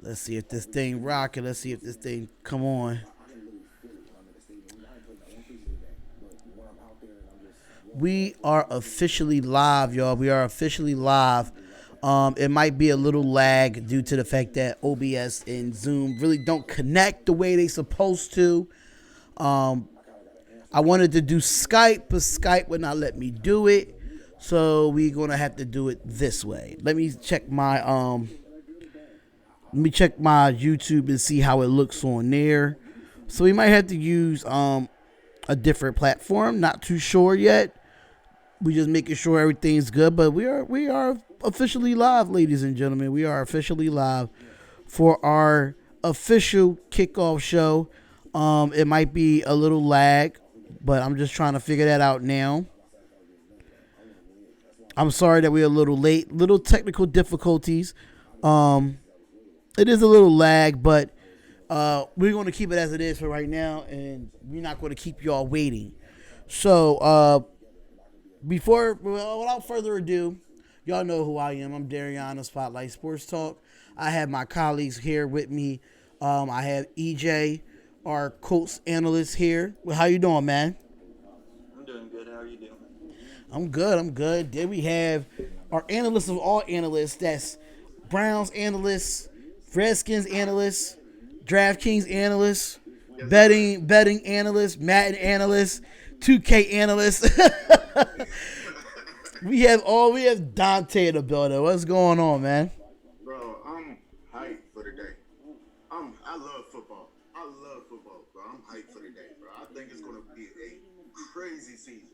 Let's see if this thing rocking. Let's see if this thing come on. We are officially live, y'all. We are officially live. It might be a little lag due to the fact that OBS and Zoom really don't connect the way they supposed to. Um, I wanted to do Skype, but Skype would not let me do it. So we're gonna have to do it this way. Let me check my YouTube and see how it looks on there. So we might have to use a different platform. Not too sure yet. We just making sure everything's good, but we are officially live, ladies and gentlemen. We are officially live for our official kickoff show. It might be a little lag, but I'm just trying to figure that out now. I'm sorry that we're a little late, little technical difficulties. Um, it is a little lag, but we're going to keep it as it is for right now, and we're not going to keep y'all waiting. So without further ado, y'all know who I am. I'm Darion of Spotlight Sports Talk. I have my colleagues here with me. I have EJ, our Colts analyst here. Well, how you doing, man? I'm doing good. How are you doing? I'm good. I'm good. Then we have our analyst of all analysts. That's Browns analyst, Redskins analyst, DraftKings analyst, Yes, sir. betting analyst, Madden analyst, 2K analyst. we have Dante in the building. What's going on, man? Bro, I'm hyped for the day. I love football. I love football, bro. I'm hyped for the day, bro. I think it's gonna be a crazy season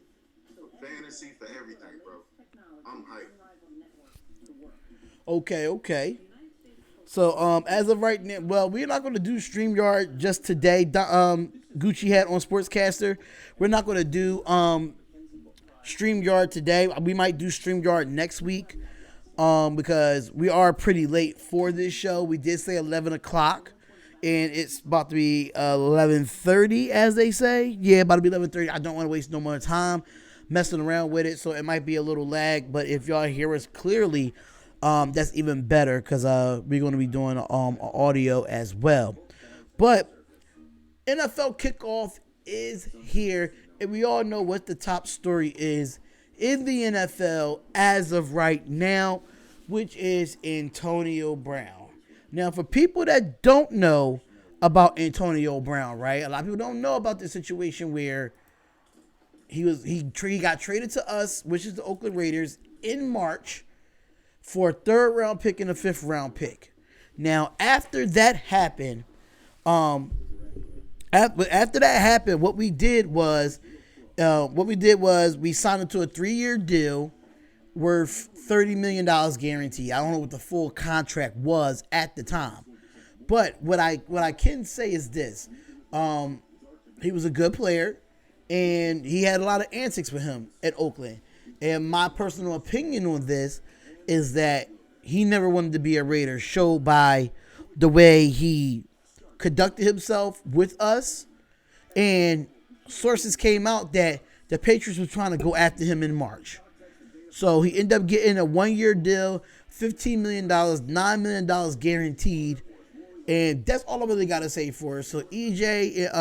for fantasy, for everything, bro. I'm hyped. Okay, okay. So as of right now, well, we're not going to do StreamYard just today. Gucci had on Sportscaster. We're not going to do StreamYard today. We might do StreamYard next week because we are pretty late for this show. We did say 11 o'clock, and it's about to be 11:30, as they say. Yeah, about to be 11:30. I don't want to waste no more time messing around with it, so it might be a little lag. But if y'all hear us clearly, that's even better because we're going to be doing audio as well. But NFL kickoff is here, and we all know what the top story is in the NFL as of right now, which is Antonio Brown. Now, for people that don't know about Antonio Brown, right? A lot of people don't know about the situation where he got traded to us, which is the Oakland Raiders, in March for a third round pick and a fifth round pick. Now, after that happened, what we did was we signed him to a 3-year deal worth $30 million guaranteed. I don't know what the full contract was at the time, but what I can say is this: he was a good player, and he had a lot of antics with him at Oakland. And my personal opinion on this is that he never wanted to be a Raider, showed by the way he conducted himself with us. And sources came out that the Patriots were trying to go after him in March. So he ended up getting a 1-year deal, $15 million, $9 million guaranteed. And that's all I really got to say for it. So EJ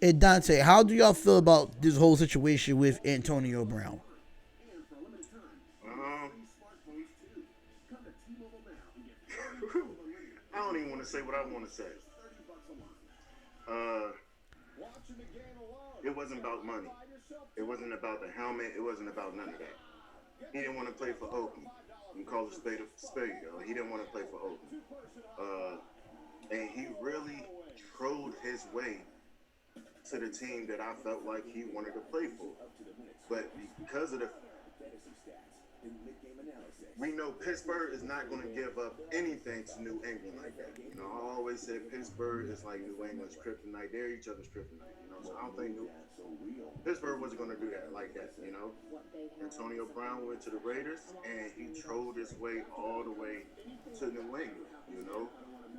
and Dante, how do y'all feel about this whole situation with Antonio Brown? Um, I don't even want to say what I want to say. Uh, it wasn't about money. It wasn't about the helmet. It wasn't about none of that. He didn't want to play for Oakland. You call it spade a spade. He didn't want to play for Oakland. And he really trod his way to the team that I felt like he wanted to play for. But because of the we know Pittsburgh is not going to give up anything to New England like that. I always said Pittsburgh is like New England's kryptonite. They're each other's kryptonite. So I don't think Pittsburgh wasn't going to do that like that. Antonio Brown went to the Raiders, and he trod his way all the way to New England.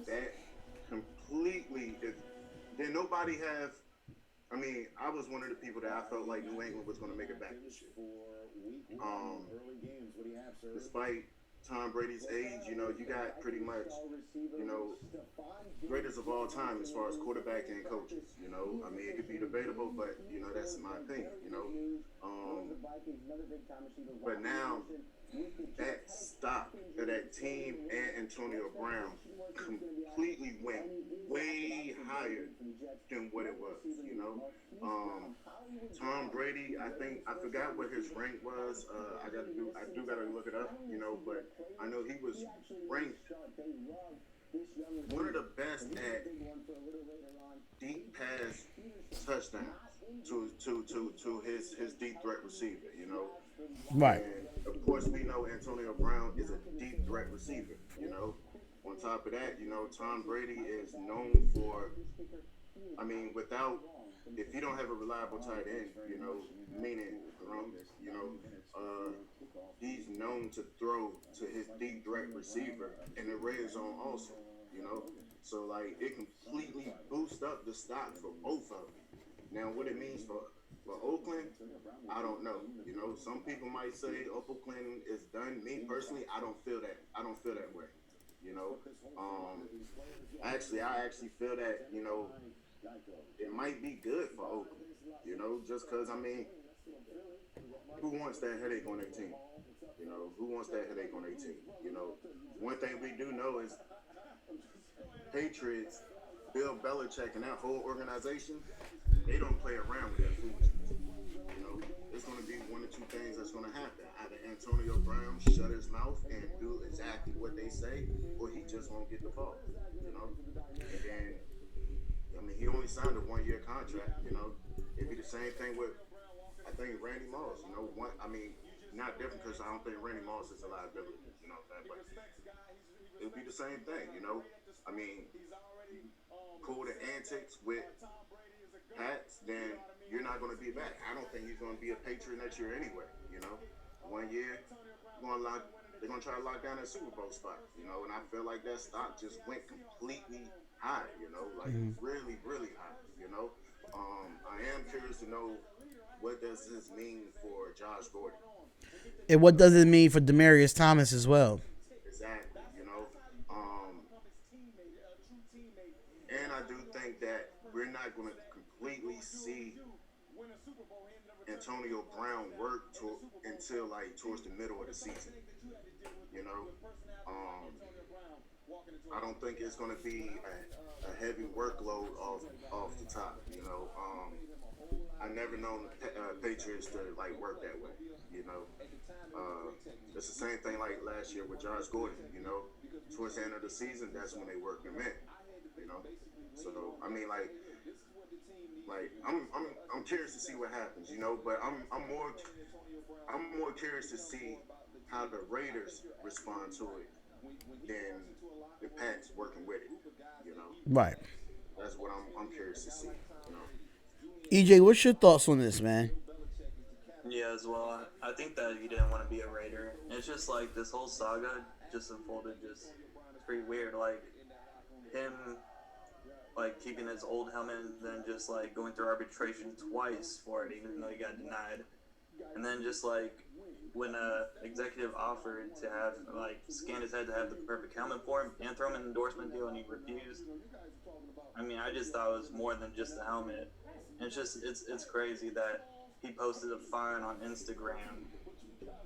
That completely. Then nobody have. I mean, I was one of the people that I felt like New England was going to make it back this year. Despite Tom Brady's age, you got pretty much, you know, greatest of all time as far as quarterback and coaches. I mean, it could be debatable, but that's my opinion. But now that stock of that team and Antonio Brown completely went way higher than what it was. Tom Brady, I forgot what his rank was. I do gotta look it up. But I know he was ranked one of the best at deep pass touchdowns to his deep threat receiver. Right. And of course we know Antonio Brown is a deep threat receiver. On top of that, Tom Brady is known for, I mean, if you don't have a reliable tight end, meaning Grum, he's known to throw to his deep threat receiver in the red zone also, you know. So like it completely boosts up the stock for both of them. Now what it means for Oakland, I don't know. Some people might say Oakland is done. Me personally, I don't feel that. I don't feel that way. You know, I actually feel that it might be good for Oakland. Just because I mean, who wants that headache on their team? Who wants that headache on their team? One thing we do know is Patriots, Bill Belichick, and that whole organization, they don't play around with their foolishness. It's going to be one or two things that's going to happen. Either Antonio Brown shut his mouth and do exactly what they say, or he just won't get the ball. And then, I mean, he only signed a 1-year contract. It'd be the same thing with, I think, Randy Moss. Not different because I don't think Randy Moss is a liability. But it would be the same thing. I mean, pull the antics with Pats, then you're not going to be back. I don't think he's going to be a Patriot next year anyway. 1 year, they're going to try to lock down that Super Bowl spot. And I feel like that stock just went completely high. Really, really high. I am curious to know what does this mean for Josh Gordon. And what does it mean for Demaryius Thomas as well? Exactly. And I do think that we're not going to completely see Antonio Brown work until like towards the middle of the season. I don't think it's going to be a heavy workload off the top. I never known Patriots to like work that way. It's the same thing like last year with Josh Gordon. Towards the end of the season, that's when they worked him in. So I mean, like I'm curious to see what happens. But I'm more curious to see how the Raiders respond to it than the Pats working with it. Right. That's what I'm curious to see. EJ, what's your thoughts on this, man? Yeah, as well. I think that he didn't want to be a Raider. It's just like this whole saga just unfolded. It's pretty weird. Like him, like keeping his old helmet and then just like going through arbitration twice for it, even though he got denied. And then just like when a executive offered to have like scan his head to have the perfect helmet for him and throw him an endorsement deal, and he refused. I mean, I just thought it was more than just the helmet. And it's crazy that he posted a fine on Instagram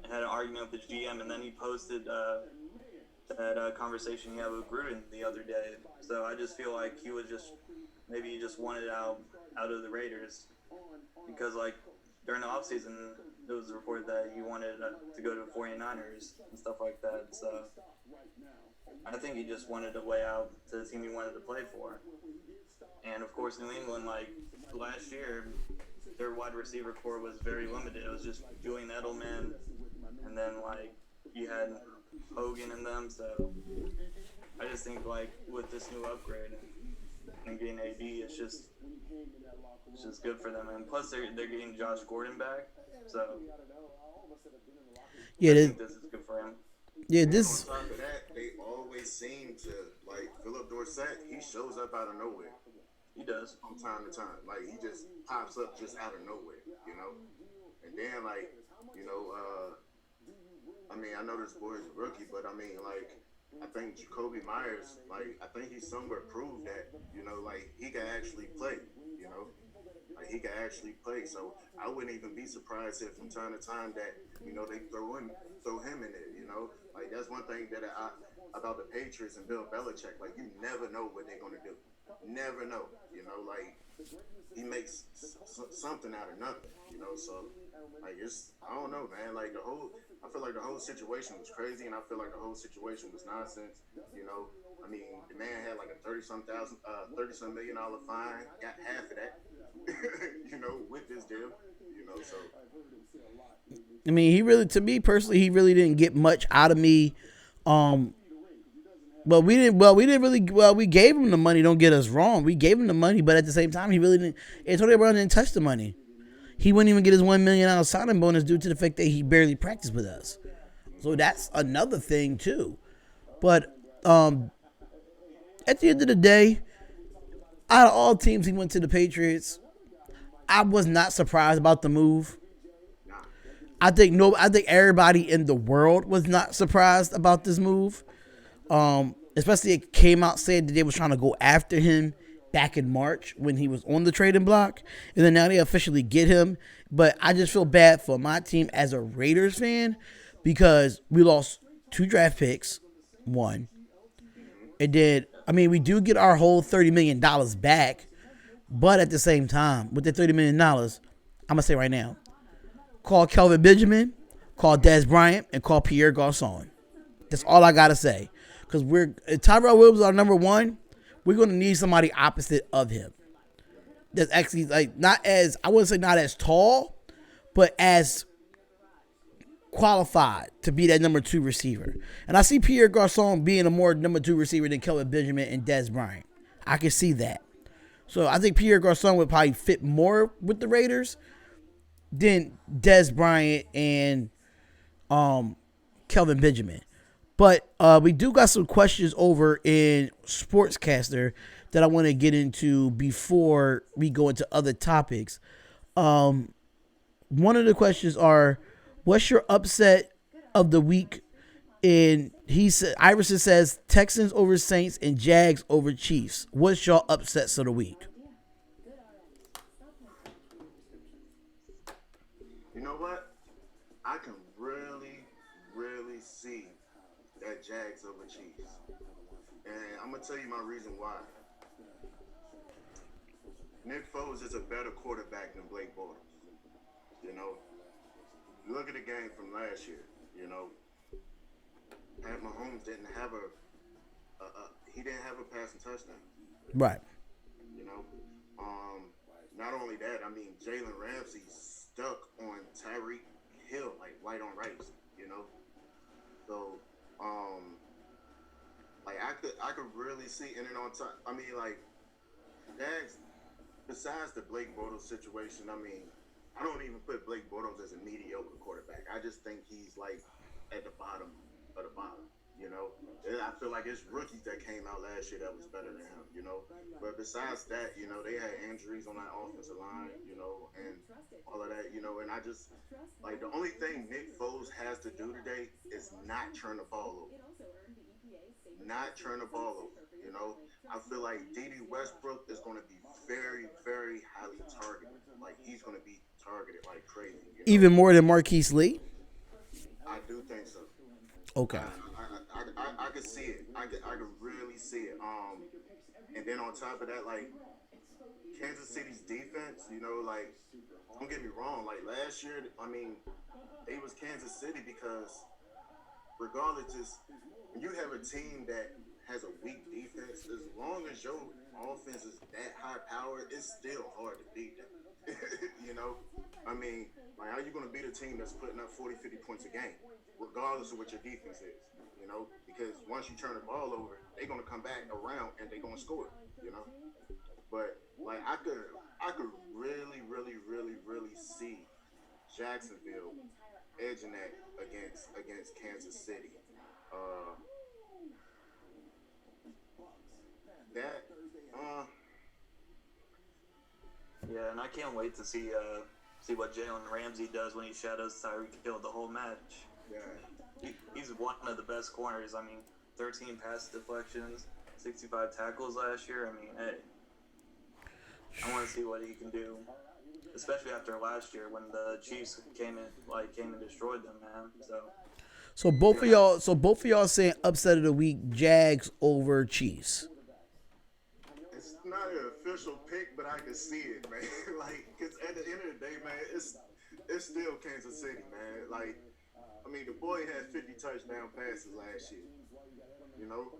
and had an argument with the GM, and then he posted that conversation he had with Gruden the other day. So I just feel like he just wanted out of the Raiders because like during the offseason it was reported that he wanted to go to the 49ers and stuff like that. So I think he just wanted to way out to the team he wanted to play for. And of course, New England, like last year, their wide receiver core was very limited. It was just Julian Edelman, and then like you had Hogan in them. So I just think like with this new upgrade and getting AD, it's just good for them. And plus, they're getting Josh Gordon back. So Yeah, I think this is good for him. Yeah, And this. on top of that, they always seem to like Philip Dorsett. He shows up out of nowhere. He does. From time to time. Like he just pops up just out of nowhere, And then like, I mean, mean, I know this boy's a rookie, but I mean, like, I think Jacoby Myers, like, I think he's somewhere proved that, you know, like, he can actually play, you know. Like, he can actually play. So I wouldn't even be surprised if from time to time that, you know, they throw him in there, you know. Like, that's one thing that about the Patriots and Bill Belichick. Like, you never know what they're going to do. Never know, you know. Like, he makes something out of nothing, you know. So, like, I don't know, man. Like, I feel like the whole situation was crazy, and I feel like the whole situation was nonsense, you know. I mean, the man had like a $30-some million fine, got half of that, you know, with this deal, you know. So, I mean, to me personally, he really didn't get much out of me. But we didn't really. Well, we gave him the money. Don't get us wrong. We gave him the money, but at the same time, he really didn't. Antonio Brown didn't touch the money. He wouldn't even get his $1 million signing bonus due to the fact that he barely practiced with us. So that's another thing too. But at the end of the day, out of all teams, he went to the Patriots. I was not surprised about the move. I think everybody in the world was not surprised about this move. Especially it came out saying that they was trying to go after him back in March when he was on the trading block, and then now they officially get him. But I just feel bad for my team as a Raiders fan because we lost 2 draft picks, 1. And then, I mean, we do get our whole $30 million back, but at the same time, with the $30 million, I'm going to say right now, call Kelvin Benjamin, call Dez Bryant, and call Pierre Garçon. That's all I got to say. Because Tyrell Williams is our number 1. We're going to need somebody opposite of him. That's actually, like, I wouldn't say not as tall, but as qualified to be that number 2 receiver. And I see Pierre Garçon being a more number 2 receiver than Kelvin Benjamin and Dez Bryant. I can see that. So I think Pierre Garçon would probably fit more with the Raiders than Dez Bryant and Kelvin Benjamin. But we do got some questions over in Sportscaster that I want to get into before we go into other topics. One of the questions are, what's your upset of the week? And Iverson says Texans over Saints and Jags over Chiefs. What's your upsets of the week? you know what? I can really, really see that Jags over Chiefs. And I'm going to tell you my reason why. Nick Foles is a better quarterback than Blake Bortles. You know, look at the game from last year. You know, Pat Mahomes didn't have a passing touchdown. Right. You know, not only that, I mean, Jalen Ramsey stuck on Tyreek Hill like white on rice. You know, so like I could really see, and then on top, I mean, like, Jags. Besides the Blake Bortles situation, I mean, I don't even put Blake Bortles as a mediocre quarterback. I just think he's like at the bottom of the bottom, you know. I feel like it's rookies that came out last year that was better than him, you know. But besides that, you know, they had injuries on that offensive line, you know, and all of that, you know. And I just, like, the only thing Nick Foles has to do today is not turn the ball over. Not turn the ball over, you know. I feel like D.D. Westbrook is going to be very, very highly targeted. Like, he's going to be targeted like crazy. You know? Even more than Marquise Lee? I do think so. Okay. I could see it. I could really see it. And then on top of that, like, Kansas City's defense, you know, like, don't get me wrong. Like, last year, I mean, it was Kansas City because regardless, when you have a team that has a weak defense, as long as your offense is that high powered, it's still hard to beat them. You know? I mean, like, how you going to beat a team that's putting up 40, 50 points a game, regardless of what your defense is, you know? Because once you turn the ball over, they're going to come back around and they're going to score, you know? But, like, I could really, really, really, really see Jacksonville edging that against Kansas City. Yeah, and I can't wait to see what Jalen Ramsey does when he shadows Tyreek Hill the whole match. Yeah. he's one of the best corners. I mean, 13 pass deflections, 65 tackles last year. I mean, hey, I want to see what he can do, especially after last year when the Chiefs came and destroyed them, man. So both of y'all saying upset of the week, Jags over Chiefs. It's not an official pick, but I can see it, man. Because at the end of the day, man, it's still Kansas City, man. I mean, the boy had 50 touchdown passes last year. You know,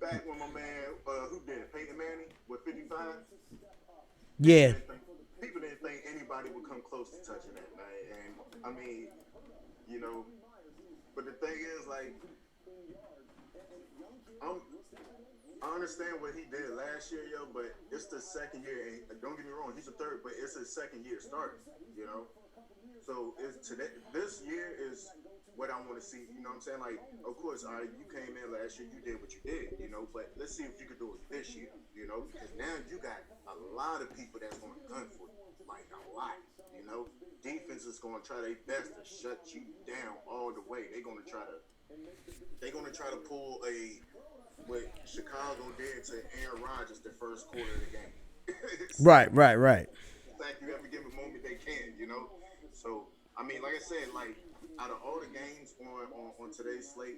back when my man, who did it? Peyton Manning with 55. Yeah. People didn't think anybody would come close to touching that, man. And I mean, you know, but the thing is, I understand what he did last year, yo, but it's the second year. And don't get me wrong, he's a third, but it's his second year starting, you know. So this year is what I want to see. You know what I'm saying? Of course, you came in last year, you did what you did, you know. But let's see if you could do it this year, you know, because now you got a lot of people that's going to gun for you, a lot, you know. Defense is going to try their best to shut you down all the way. They're going to try to pull what Chicago did to Aaron Rodgers the first quarter of the game. Right. Like you every given moment they can, you know. So I mean, like I said, out of all the games on today's slate,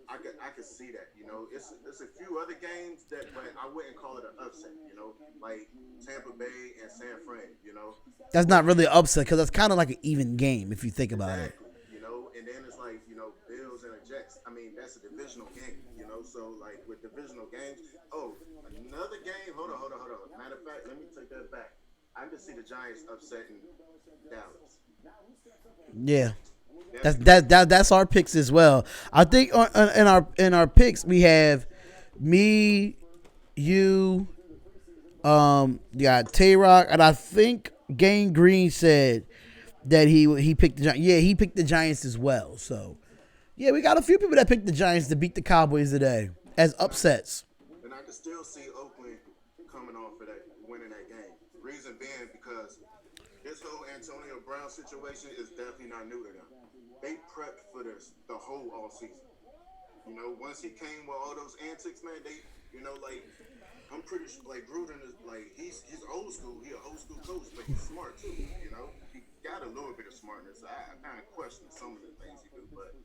I could see that, you know. It's a few other games but I wouldn't call it an upset, you know, like Tampa Bay and San Fran, you know. That's not really an upset because that's kind of like an even game if you think about it. You know, and then it's Bills and the Jets. I mean, that's a divisional game, you know. So with divisional games, another game. Hold on. Matter of fact, let me take that back. I can see the Giants upsetting Dallas. Yeah. That's our picks as well. I think in our picks we have me, you, Tay-Rock, and I think Gang Green said that he picked the Giants. Yeah, he picked the Giants as well. So yeah, we got a few people that picked the Giants to beat the Cowboys today as upsets. And I can still see Oakland coming off of that, winning that game. Reason being because this whole Antonio Brown situation is definitely not new to them. They prepped for this the whole all season. You know, once he came with all those antics, man, I'm pretty sure, Gruden is, he's old school. He's an old school coach, but he's smart too, you know. He got a little bit of smartness. I kind of question some of the things he do, but,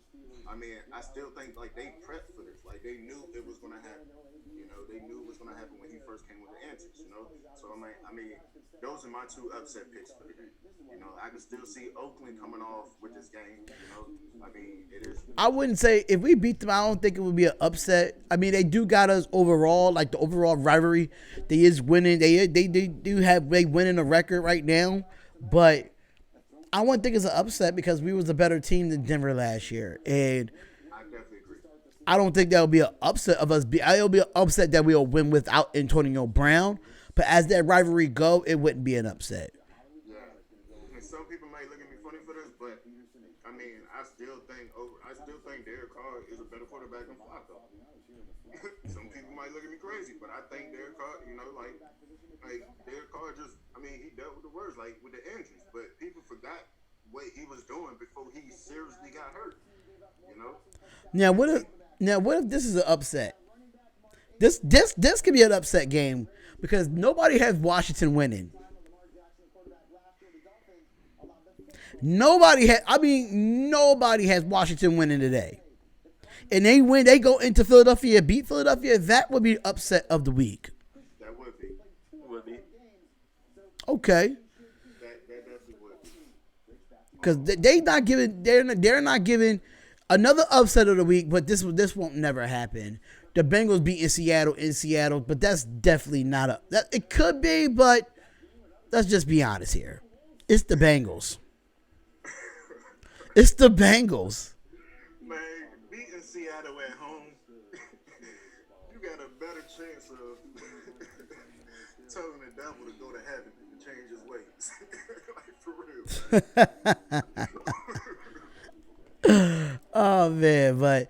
I mean, I still think, they prepped for this. They knew it was going to happen. You know, they knew it was going to happen when he first came with the antics, you know. So, I mean, those are my two upset picks for the game. You know, I can still see Oakland coming off with this game, you know. I mean, it is. I wouldn't say if we beat them, I don't think it would be an upset. I mean, they do got us overall, the overall rivalry. They is winning. They winning a record right now, but I wouldn't think it's an upset because we was a better team than Denver last year, and I definitely agree. I don't think that'll be an upset of us. It'll be an upset that we'll win without Antonio Brown. But as that rivalry go, it wouldn't be an upset. Yeah, and some people might look at me funny for this, but I mean, I still think Derek Carr is a better quarterback than Flacco. Some people might look at me crazy, but I think Derek Carr, you know, Derek Carr he dealt with the worst, with the injuries, but people forgot what he was doing before he seriously got hurt. You know. Now what if this is an upset? This could be an upset game because nobody has Washington winning. Nobody has Washington winning today. And they win, they go into Philadelphia, beat Philadelphia. That would be upset of the week. That would be. Okay. That definitely would be. Because they're not giving another upset of the week, but this won't never happen. The Bengals beating Seattle in Seattle, but that's definitely not it could be, but let's just be honest here. It's the Bengals. It's the Bengals. Man, beating Seattle at home, you got a better chance of telling the devil to go to heaven and change his ways. For real. Oh man, but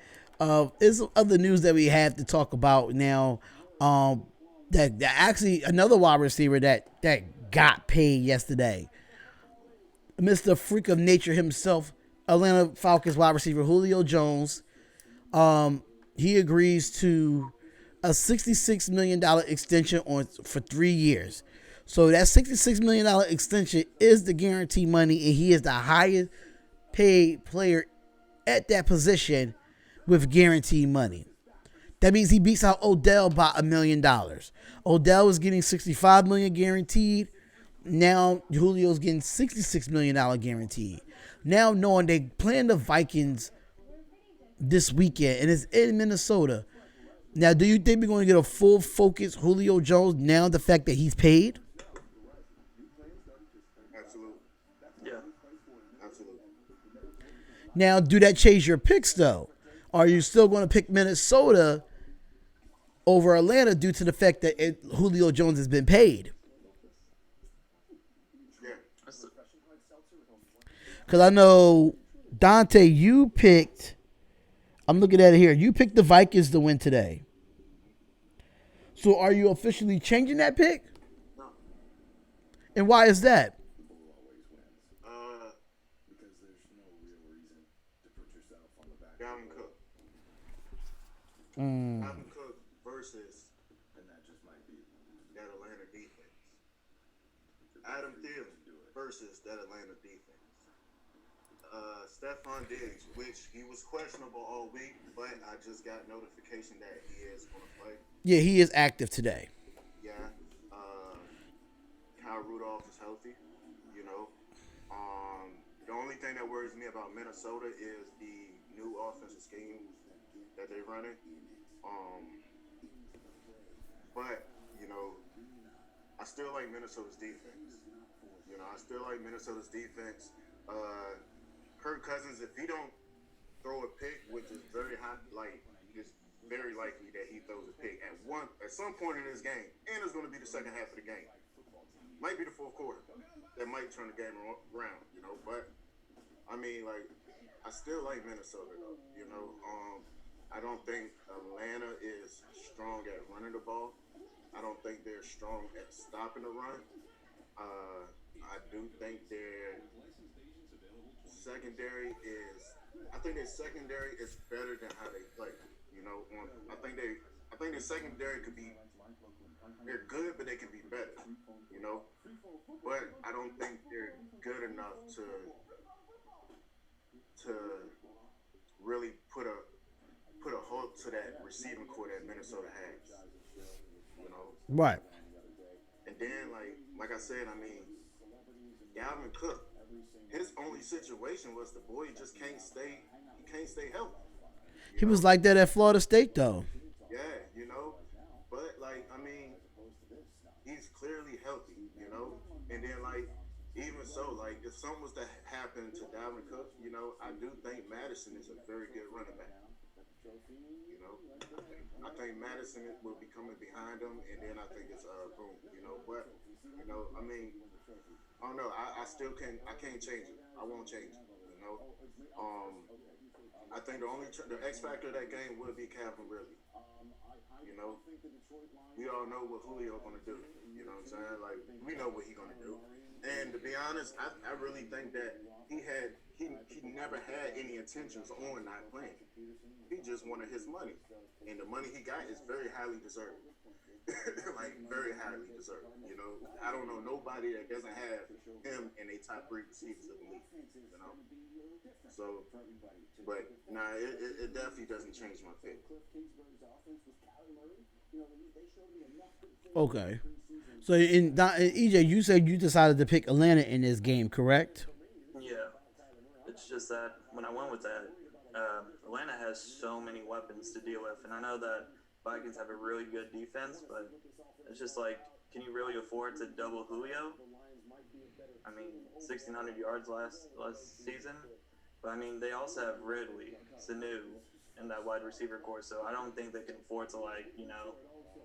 there's some other news that we have to talk about now. That actually another wide receiver that got paid yesterday. Mr. Freak of Nature himself, Atlanta Falcons wide receiver Julio Jones. He agrees to a $66 million extension for 3 years. So that $66 million extension is the guarantee money, and he is the highest paid player at that position with guaranteed money. That means he beats out Odell by $1 million. Odell was getting $65 million guaranteed. Now Julio's getting $66 million guaranteed. Now knowing they playing the Vikings this weekend and it's in Minnesota. Now, do you think we're going to get a full focus Julio Jones now the fact that he's paid? Absolutely. Yeah. Absolutely. Now, do that change your picks, though? Are you still going to pick Minnesota over Atlanta due to the fact that Julio Jones has been paid? Yeah. Because I know, Dante, you picked, I'm looking at it here, you picked the Vikings to win today. So are you officially changing that pick? No. And why is that? Because there's no real reason to put yourself on the back. Dalvin Cook. Dalvin Cook versus, and that just might be that Atlanta defense. Adam Thielen versus that Atlanta defense. Stephon Diggs, which he was questionable all week, but I just got notification that he is going to play. Yeah, he is active today. Yeah. Kyle Rudolph is healthy, you know. The only thing that worries me about Minnesota is the new offensive scheme that they're running. But, you know, I still like Minnesota's defense. Kirk Cousins, if he don't throw a pick, which is very high, like, it's very likely that he throws a pick at some point in this game, and it's going to be the second half of the game. Might be the fourth quarter. That might turn the game around, you know. But I mean, like, I still like Minnesota though, you know. I don't think Atlanta is strong at running the ball. I don't think they're strong at stopping the run. I do think their secondary is better than how they play. You know, I think their secondary could be, they're good, but they can be better. You know, but I don't think they're good enough to really put a halt to that receiving core that Minnesota has. You know, Right. and then like I said, I mean, Dalvin Cook, his only situation was the boy just can't stay healthy. He was like that at Florida State, though. Yeah, you know, but like, I mean, he's clearly healthy, you know, and then like, even so, like, if something was to happen to Dalvin Cook, you know, I do think Madison is a very good running back. You know, I think Madison will be coming behind him, and then I think it's boom, you know. But you know, I mean, I don't know. I still can't. I can't change it. I won't change it. You know. I think the X factor of that game will be Calvin Ridley. You know, we all know what Julio gonna do. You know what I'm saying? Like, we know what he's gonna do. And to be honest, I really think that he never had any intentions on not playing. He just wanted his money, and the money he got is very highly deserved. Like, very highly deserved. You know, I don't know nobody that doesn't have him in a top 3 receivers of the league. You know, so, but nah, it definitely doesn't change my pick. Okay. So, EJ, you said you decided to pick Atlanta in this game, correct? Yeah. It's just that when I went with that, Atlanta has so many weapons to deal with, and I know that Vikings have a really good defense, but it's just like, can you really afford to double Julio? I mean, 1,600 yards last season, but I mean, they also have Ridley, Sanu, and that wide receiver core, so I don't think they can afford to, like, you know,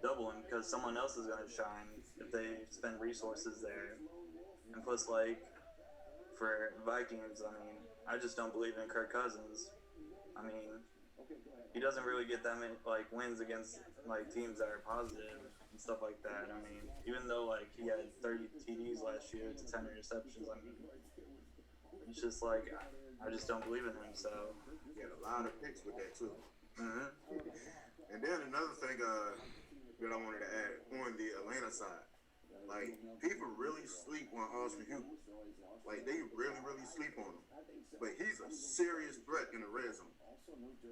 double him, because someone else is going to shine if they spend resources there. And plus, like, for Vikings, I mean, I just don't believe in Kirk Cousins. I mean, he doesn't really get that many, like, wins against, like, teams that are positive and stuff like that. I mean, even though, like, he had 30 TDs last year to 10 interceptions, I mean, it's just like, I just don't believe in him. So He had a lot of picks with that too. mm-hmm. And then another thing that I wanted to add on the Atlanta side, like people really sleep on Austin Hughes. Like they really, really sleep on him. But he's a serious threat in the red zone.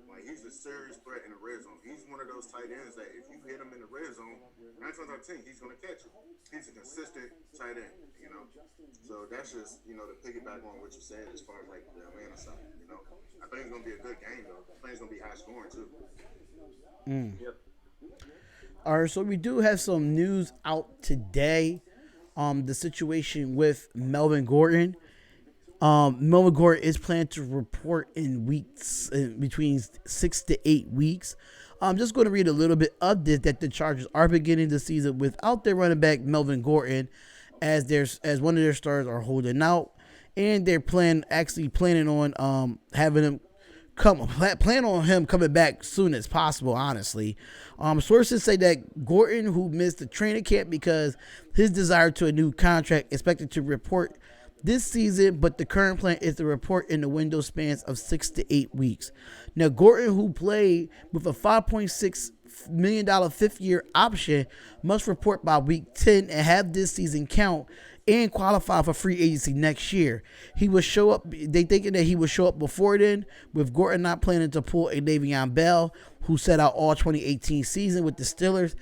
Like he's a serious threat in the red zone. He's one of those tight ends that if you hit him in the red zone, 9 times out of 10, he's gonna catch it. He's a consistent tight end, you know. So that's just, you know, to piggyback on what you said as far as like the Atlanta side, you know. I think it's gonna be a good game though. I think it's gonna be high scoring too. Yep. All right, so we do have some news out today. The situation with Melvin Gordon. Melvin Gordon is planned to report in weeks, between 6 to 8 weeks. I'm just going to read a little bit of this, that the Chargers are beginning the season without their running back Melvin Gordon, as one of their stars are holding out, and they're planning on having him plan on him coming back soon as possible, honestly. Sources say that Gordon, who missed the training camp because his desire to a new contract, expected to report this season, but the current plan is to report in the window spans of 6 to 8 weeks. Now, Gordon, who played with a $5.6 million fifth-year option, must report by week 10 and have this season count and qualify for free agency next year. He will show up. They thinking that he will show up before then, with Gordon not planning to pull a Le'Veon Bell, who set out all 2018 season with the Steelers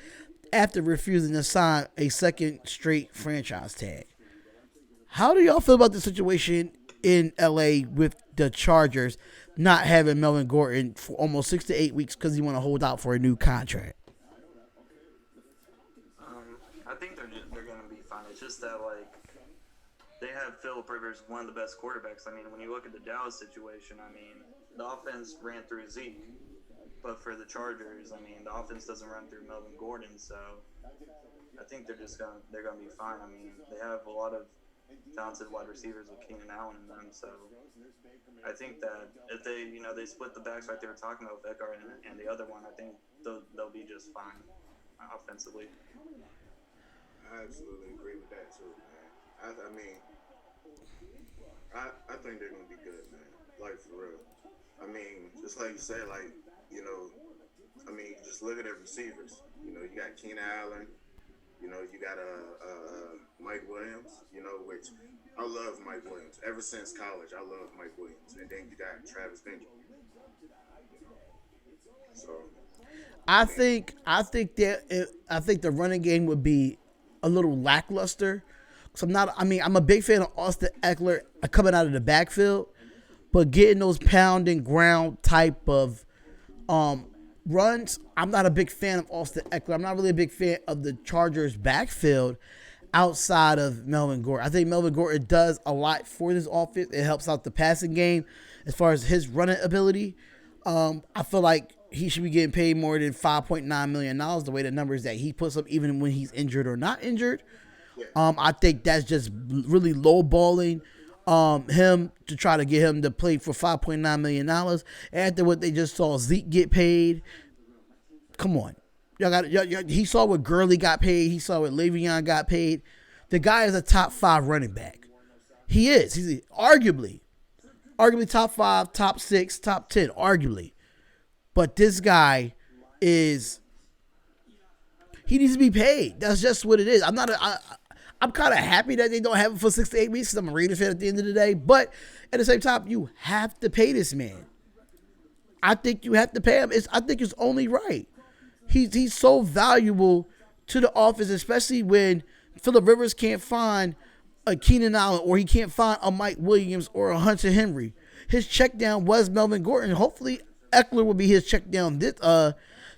after refusing to sign a second straight franchise tag. How do y'all feel about the situation in LA with the Chargers not having Melvin Gordon for almost 6 to 8 weeks because he want to hold out for a new contract? I think they're going to be fine. It's just that, like, they have Philip Rivers, one of the best quarterbacks. I mean, when you look at the Dallas situation, I mean, the offense ran through Zeke. But for the Chargers, I mean, the offense doesn't run through Melvin Gordon. So I think they're going to be fine. I mean, they have a lot of talented wide receivers with Keenan Allen in them. So I think that if they split the backs like they were talking about with Eckhart and the other one, I think they'll be just fine offensively. I absolutely agree with that too, man. I mean, I think they're gonna be good, man. Like for real. I mean, just like you said, like, you know, I mean, just look at the receivers. You know, you got Keenan Allen. You know, you got Mike Williams. You know, which I love Mike Williams. Ever since college, I love Mike Williams. And then you got Travis Benjamin. So, I think the running game would be a little lackluster. So I'm a big fan of Austin Eckler coming out of the backfield, but getting those pound and ground type of runs, I'm not a big fan of Austin Eckler. I'm not really a big fan of the Chargers backfield outside of Melvin Gordon. I think Melvin Gordon does a lot for this offense. It helps out the passing game as far as his running ability. I feel like he should be getting paid more than $5.9 million, the way the numbers that he puts up, even when he's injured or not injured. I think that's just really lowballing him to try to get him to play for $5.9 million after what they just saw Zeke get paid. Come on. He saw what Gurley got paid. He saw what Le'Veon got paid. The guy is a top 5 running back. He is. He's arguably top 5, top 6, top 10, arguably. But this guy he needs to be paid. That's just what it is. I'm kind of happy that they don't have him for 6 to 8 weeks because I'm a Raiders fan at the end of the day. But at the same time, you have to pay this man. I think you have to pay him. I think it's only right. He's so valuable to the offense, especially when Phillip Rivers can't find a Keenan Allen or he can't find a Mike Williams or a Hunter Henry. His check down was Melvin Gordon. Hopefully, Eckler will be his check down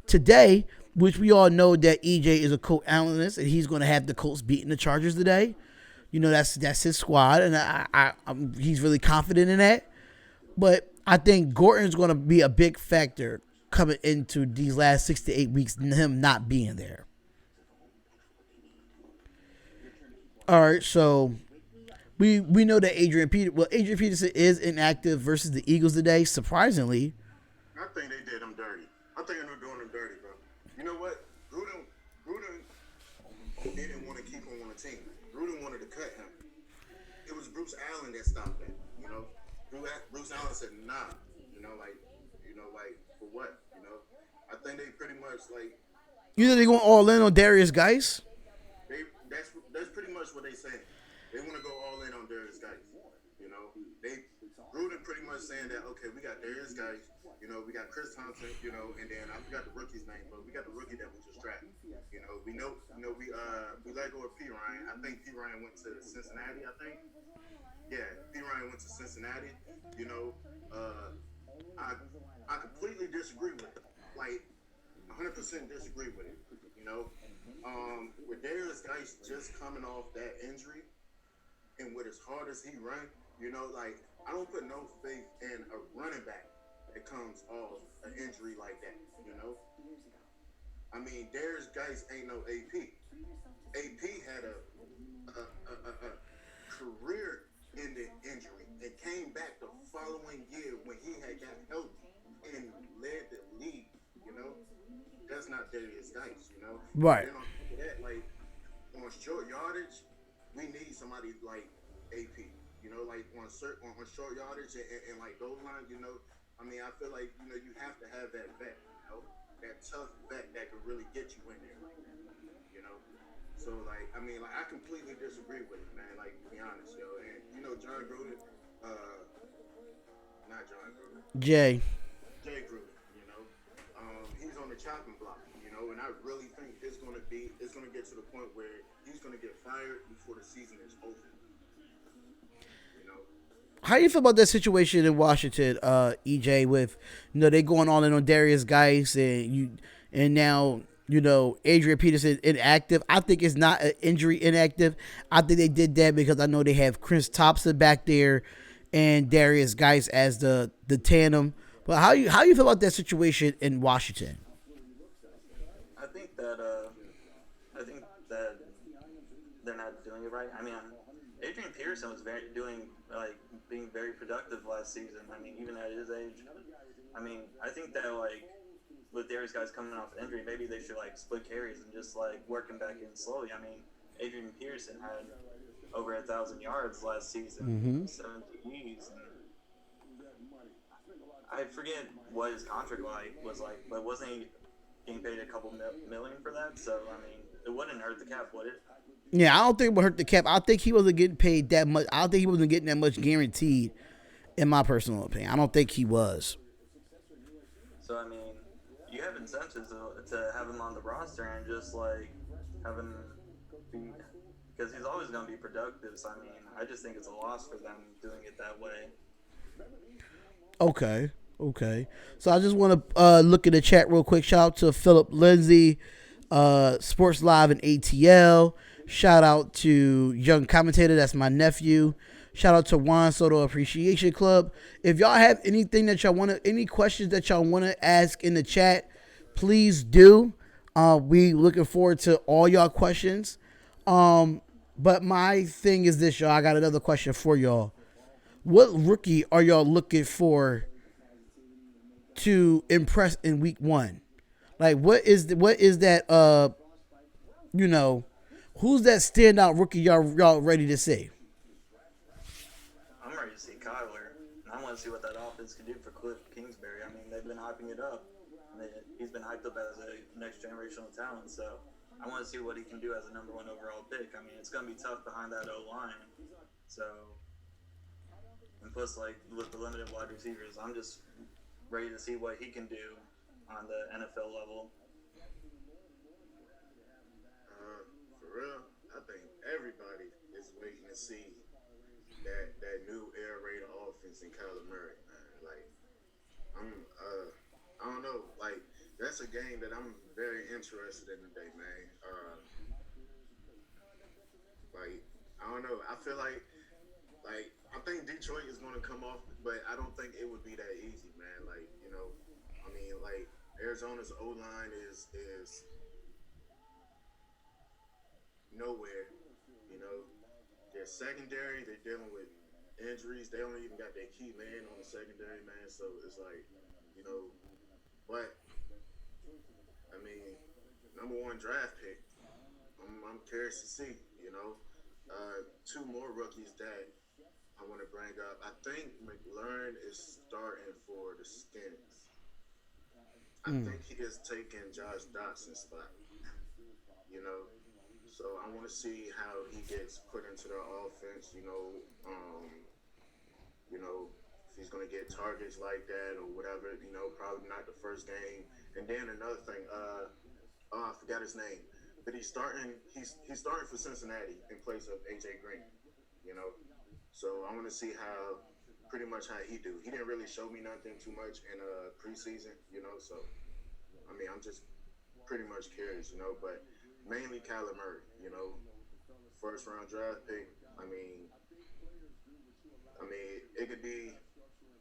today, which we all know that EJ is a Colt analyst and he's going to have the Colts beating the Chargers today. You know, that's his squad, and he's really confident in that. But I think Gordon's going to be a big factor coming into these last 6 to 8 weeks, and him not being there. All right, so we know that Adrian Peterson is inactive versus the Eagles today, surprisingly. I think they did him dirty. I think they're doing him dirty, bro. You know what? Gruden didn't want to keep him on the team. Gruden wanted to cut him. It was Bruce Allen that stopped that, you know? Bruce Allen said, nah, like for what, I think they pretty much like You think they're going all in on Darius Geis? that's pretty much what they saying. They want to go all in on Darius Geis. They Gruden pretty much saying that okay, we got Darius Geis, we got Chris Thompson, and then I forgot the rookie's name, but we got the rookie that we just drafted. We know, we let go of P. Ryan. I think P. Ryan went to Cincinnati. I think. Yeah, P. Ryan went to Cincinnati. I completely disagree with it. Like 100% disagree with it. With Darius Geis just coming off that injury, and with as hard as he run, like I don't put no faith in a running back that comes off an injury like that. I mean, Darius Geis ain't no AP. AP had a career-ending injury and came back the following year when he had got healthy and led the league. That's not Darius Geis. Right. Then on top of that, like on short yardage, we need somebody like AP. Like on short yardage and like goal line. I mean, I feel like you have to have that vet. That tough vet that can really get you in there. So like, I mean, like I completely disagree with it, man. Like to be honest, and John Gruden, not John Gruden, Jay Gruden. He's on the chopping block. And I really think it's gonna get to the point where he's gonna get fired before the season is over. How do you feel about that situation in Washington, EJ? With they going all in on Darius Geis and now Adrian Peterson inactive. I think it's not an injury inactive. I think they did that because I know they have Chris Thompson back there and Darius Geis as the tandem. But how you feel about that situation in Washington? I think that they're not doing it right. I mean, Adrian Peterson was being very productive last season. I mean, even at his age. I mean, I think that with Darius Geis coming off injury, maybe they should split carries and just work him back in slowly. I mean, Adrian Peterson had over 1,000 yards last season, 70 E's. I forget what his contract was like, but wasn't he getting paid a couple million for that? So I mean, it wouldn't hurt the cap, would it? Yeah, I don't think it would hurt the cap. I think he wasn't getting paid that much. I don't think he wasn't getting that much guaranteed, in my personal opinion. I don't think he was. So I mean, you have incentives to have him on the roster and just have him be, because he's always going to be productive. So I mean, I just think it's a loss for them doing it that way. Okay. So I just want to look at the chat real quick. Shout out to Philip Lindsay, Sports Live and ATL. Shout out to Young Commentator, that's my nephew. Shout out to Juan Soto Appreciation Club. If y'all have anything that y'all want to, any questions that y'all want to ask in the chat, please do. We looking forward to all y'all questions. But my thing is this, y'all. I got another question for y'all. What rookie are y'all looking for to impress in week 1? Like, what is that? Who's that standout rookie y'all ready to see? I'm ready to see Kyler. I want to see what that offense can do for Cliff Kingsbury. I mean, they've been hyping it up. He's been hyped up as a next generational talent. So I want to see what he can do as a number 1 overall pick. I mean, it's going to be tough behind that O-line. So, and plus, with the limited wide receivers, I'm just ready to see what he can do on the NFL level. For real, I think everybody is waiting to see that new air raid offense in Kyler Murray, man. I don't know, that's a game that I'm very interested in today, man. I don't know. I feel like I think Detroit is going to come off, but I don't think it would be that easy, man. Arizona's O-line is nowhere. Their secondary, they're dealing with injuries. They don't even got their key man on the secondary, man. So it's but I mean, number 1 draft pick. I'm curious to see. 2 more rookies that I want to bring up. I think McLaurin is starting for the Skins. I think he is taking Josh Dotson's spot. You know, so I want to see how he gets put into the offense. You know, if he's going to get targets like that or whatever. You know, probably not the first game. And then another thing, I forgot his name, but he's starting. He's starting for Cincinnati in place of AJ Green. You know, so I want to see how pretty much how he do. He didn't really show me nothing too much in preseason. You know, so I mean, I'm just pretty much curious. You know, but mainly Kyler Murray. You know, first round draft pick.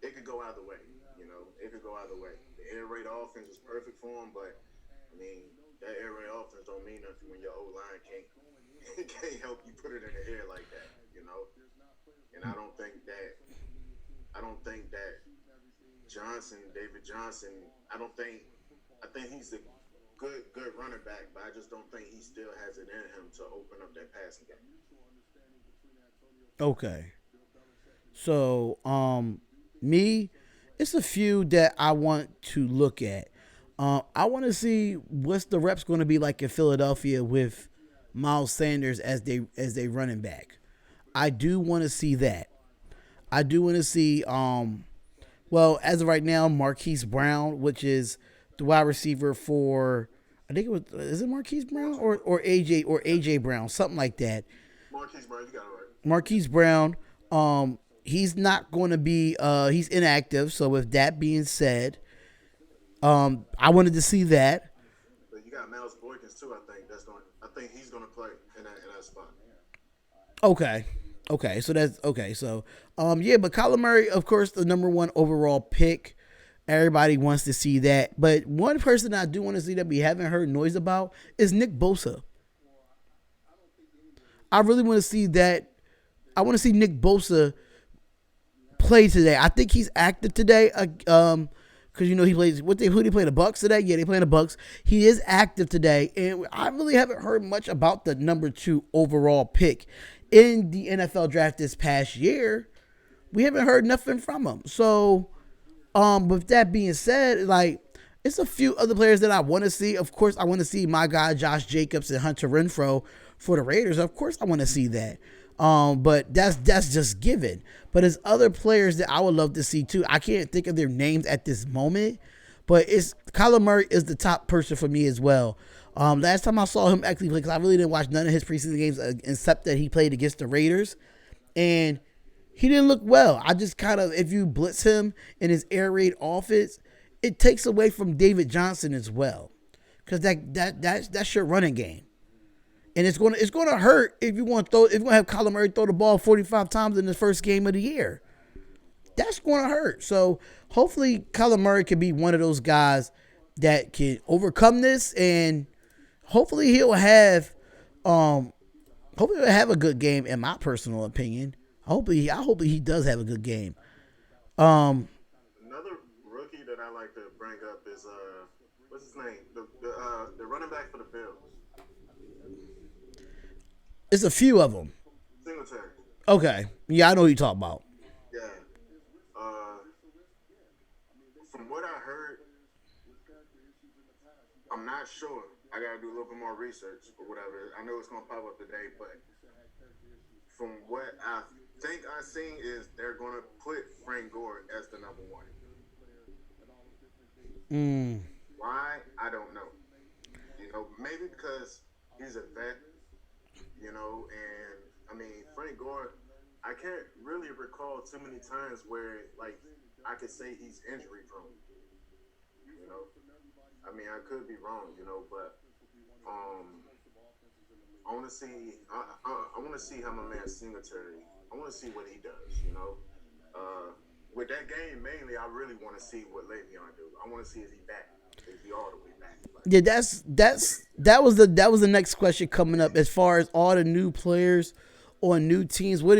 It could go either way. You know, it could go either way. The air raid offense is perfect for him, but I mean, that air raid offense don't mean nothing when your O line can't help you put it in the air like that. You know, and I don't think that David Johnson. I think he's a good running back, but I just don't think he still has it in him to open up that passing game. Okay. So, me, it's a few that I want to look at. I want to see what's the reps going to be like in Philadelphia with Miles Sanders as they running back. I do want to see that. I do want to see well, as of right now, Marquise Brown, which is the wide receiver for, I think it was, is it Marquise Brown or AJ Brown, something like that. Marquise Brown, you got it right. Marquise Brown, he's not going to be he's inactive. So with that being said, I wanted to see that. But you got Miles Boykins too. I think he's gonna play in that spot. Okay, so that's okay. So, yeah, but Kyler Murray, of course, the number one overall pick. Everybody wants to see that. But one person I do want to see that we haven't heard noise about is Nick Bosa. I really want to see that. I want to see Nick Bosa play today. I think he's active today. Because you know he plays. Who did he play? The Bucks today? Yeah, they play the Bucks. He is active today, and I really haven't heard much about the number 2 overall pick in the NFL draft this past year. We haven't heard nothing from him. So, with that being said, like, it's a few other players that I want to see. Of course, I want to see my guy Josh Jacobs and Hunter Renfrow for the Raiders. Of course, I want to see that. But that's just given. But there's other players that I would love to see too. I can't think of their names at this moment, but Kyler Murray is the top person for me as well. Last time I saw him actually play, because I really didn't watch none of his preseason games except that he played against the Raiders, and he didn't look well. I just kind of, if you blitz him in his air raid offense, it takes away from David Johnson as well, because that's your running game. And it's gonna hurt if you want to have Kyler Murray throw the ball 45 times in the first game of the year. That's gonna hurt. So hopefully Kyler Murray can be one of those guys that can overcome this, and hopefully he'll have a good game. In my personal opinion, I hope he does have a good game. Another rookie that I like to bring up is what's his name? The running back for the Bills. It's a few of them. Singletary. Okay. Yeah, I know who you're talking about. Yeah. From what I heard, I'm not sure. I gotta do a little bit more research or whatever. I know it's gonna pop up today, but from what I think I seen is they're gonna put Frank Gore as the number 1. Why? I don't know. You know, maybe because he's a vet. You know, and I mean, Frank Gore, I can't really recall too many times where, like, I could say he's injury prone. You know, I mean, I could be wrong, you know, but I want to see. I want to see how my man Singletary. I want to see what he does. You know, with that game mainly, I really want to see what Le'Veon do. I want to see is he back. Is he all the way back? Like, yeah, that was the next question coming up as far as all the new players on new teams. What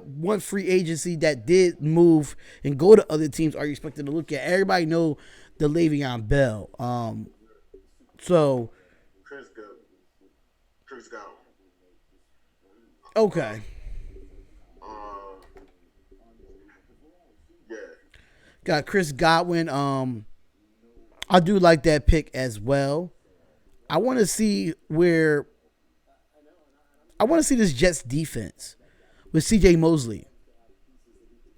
one free agency that did move and go to other teams are you expected to look at? Everybody know the Le'Veon Bell. So Chris Godwin. Okay. Got Chris Godwin. I do like that pick as well. I want to see this Jets defense with C.J. Mosley.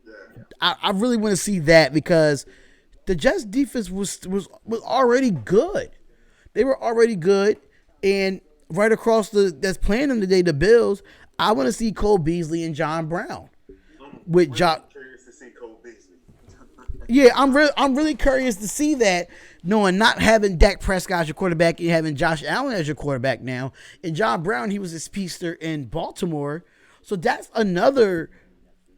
Yeah. I really want to see that because the Jets defense was already good. They were already good, and right across that's playing them today, the Bills. I want to see Cole Beasley and John Brown with John. Curious to see Cole Beasley. Yeah, I'm really curious to see that, knowing not having Dak Prescott as your quarterback and having Josh Allen as your quarterback now, and John Brown, he was a speedster in Baltimore, so that's another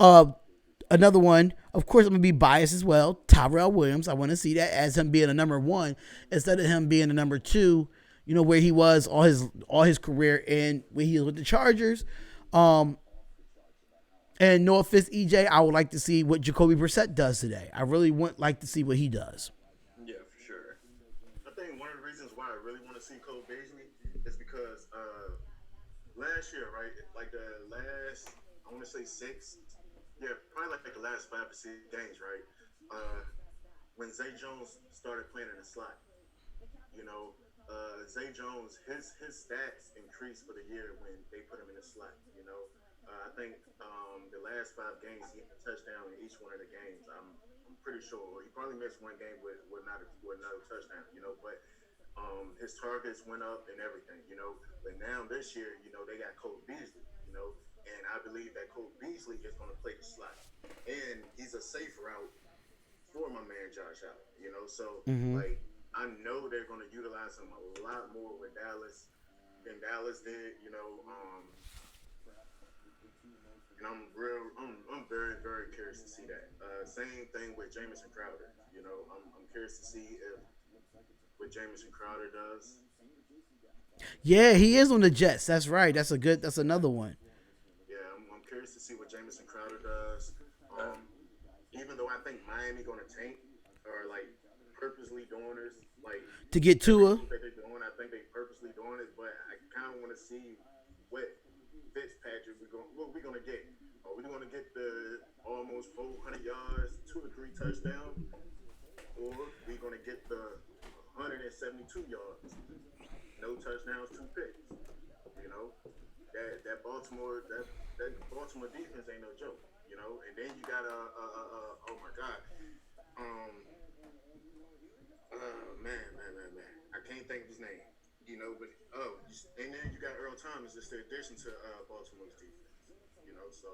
one. Of course, I'm gonna be biased as well. Tyrell Williams, I want to see that as him being a number one instead of him being a number two. You know where he was all his career and when he was with the Chargers. And no offense, EJ, I would like to see what Jacoby Brissett does today. I really like to see what he does. Yeah, for sure. I think one of the reasons why I really want to see Cole Beasley is because last year, right, like the last, I want to say probably like the last 5 or 6 games, right, when Zay Jones started playing in the slot, Zay Jones, his stats increased for the year when they put him in the slot, I think the last 5 games he had a touchdown in each one of the games. I'm pretty sure he probably missed one game with not a touchdown, but his targets went up and everything, But now this year, they got Cole Beasley, and I believe that Cole Beasley is going to play the slot, and he's a safe route for my man Josh Allen, So like I know they're going to utilize him a lot more with Dallas than Dallas did, And I'm very, very curious to see that. Same thing with Jamison Crowder. I'm curious to see what Jamison Crowder does. Yeah, he is on the Jets. That's right. That's another one. Yeah, I'm curious to see what Jamison Crowder does. Even though I think Miami gonna tank or like purposely doing this, like to get Tua. I think they purposely doing it, but I kind of want to see what Fitzpatrick what we're gonna get. Are we gonna get the almost 400 yards, 2 or 3 touchdowns, or we gonna get the 172 yards, no touchdowns, 2 picks? That Baltimore defense ain't no joke. And then you got oh my God, man, I can't think of his name. But and then you got Earl Thomas, just the addition to Baltimore's defense. So.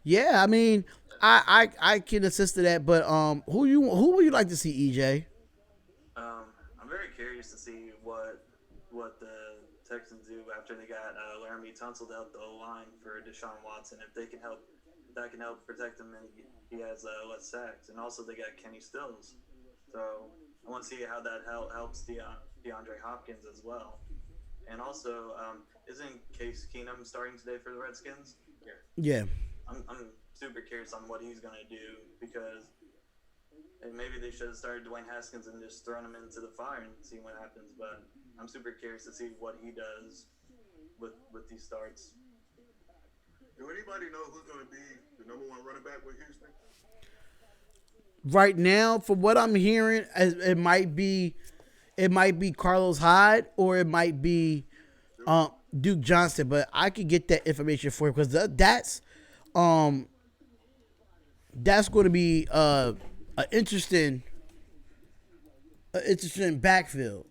Yeah, I mean, I can assist to that, but who would you like to see, EJ? I'm very curious to see what the Texans do after they got Laramie Tunsil to help the O-line for Deshaun Watson. If that can help protect him, and he has less sacks, and also they got Kenny Stills. So I want to see how that helps DeAndre Hopkins as well. And also, isn't Case Keenum starting today for the Redskins? Yeah. I'm super curious on what he's going to do because maybe they should have started Dwayne Haskins and just thrown him into the fire and see what happens. But I'm super curious to see what he does with these starts. Do anybody know who's going to be the number 1 running back with Houston? Right now, from what I'm hearing, it might be Carlos Hyde or it might be Duke Johnson, but I could get that information for you because that's going to be an interesting backfield.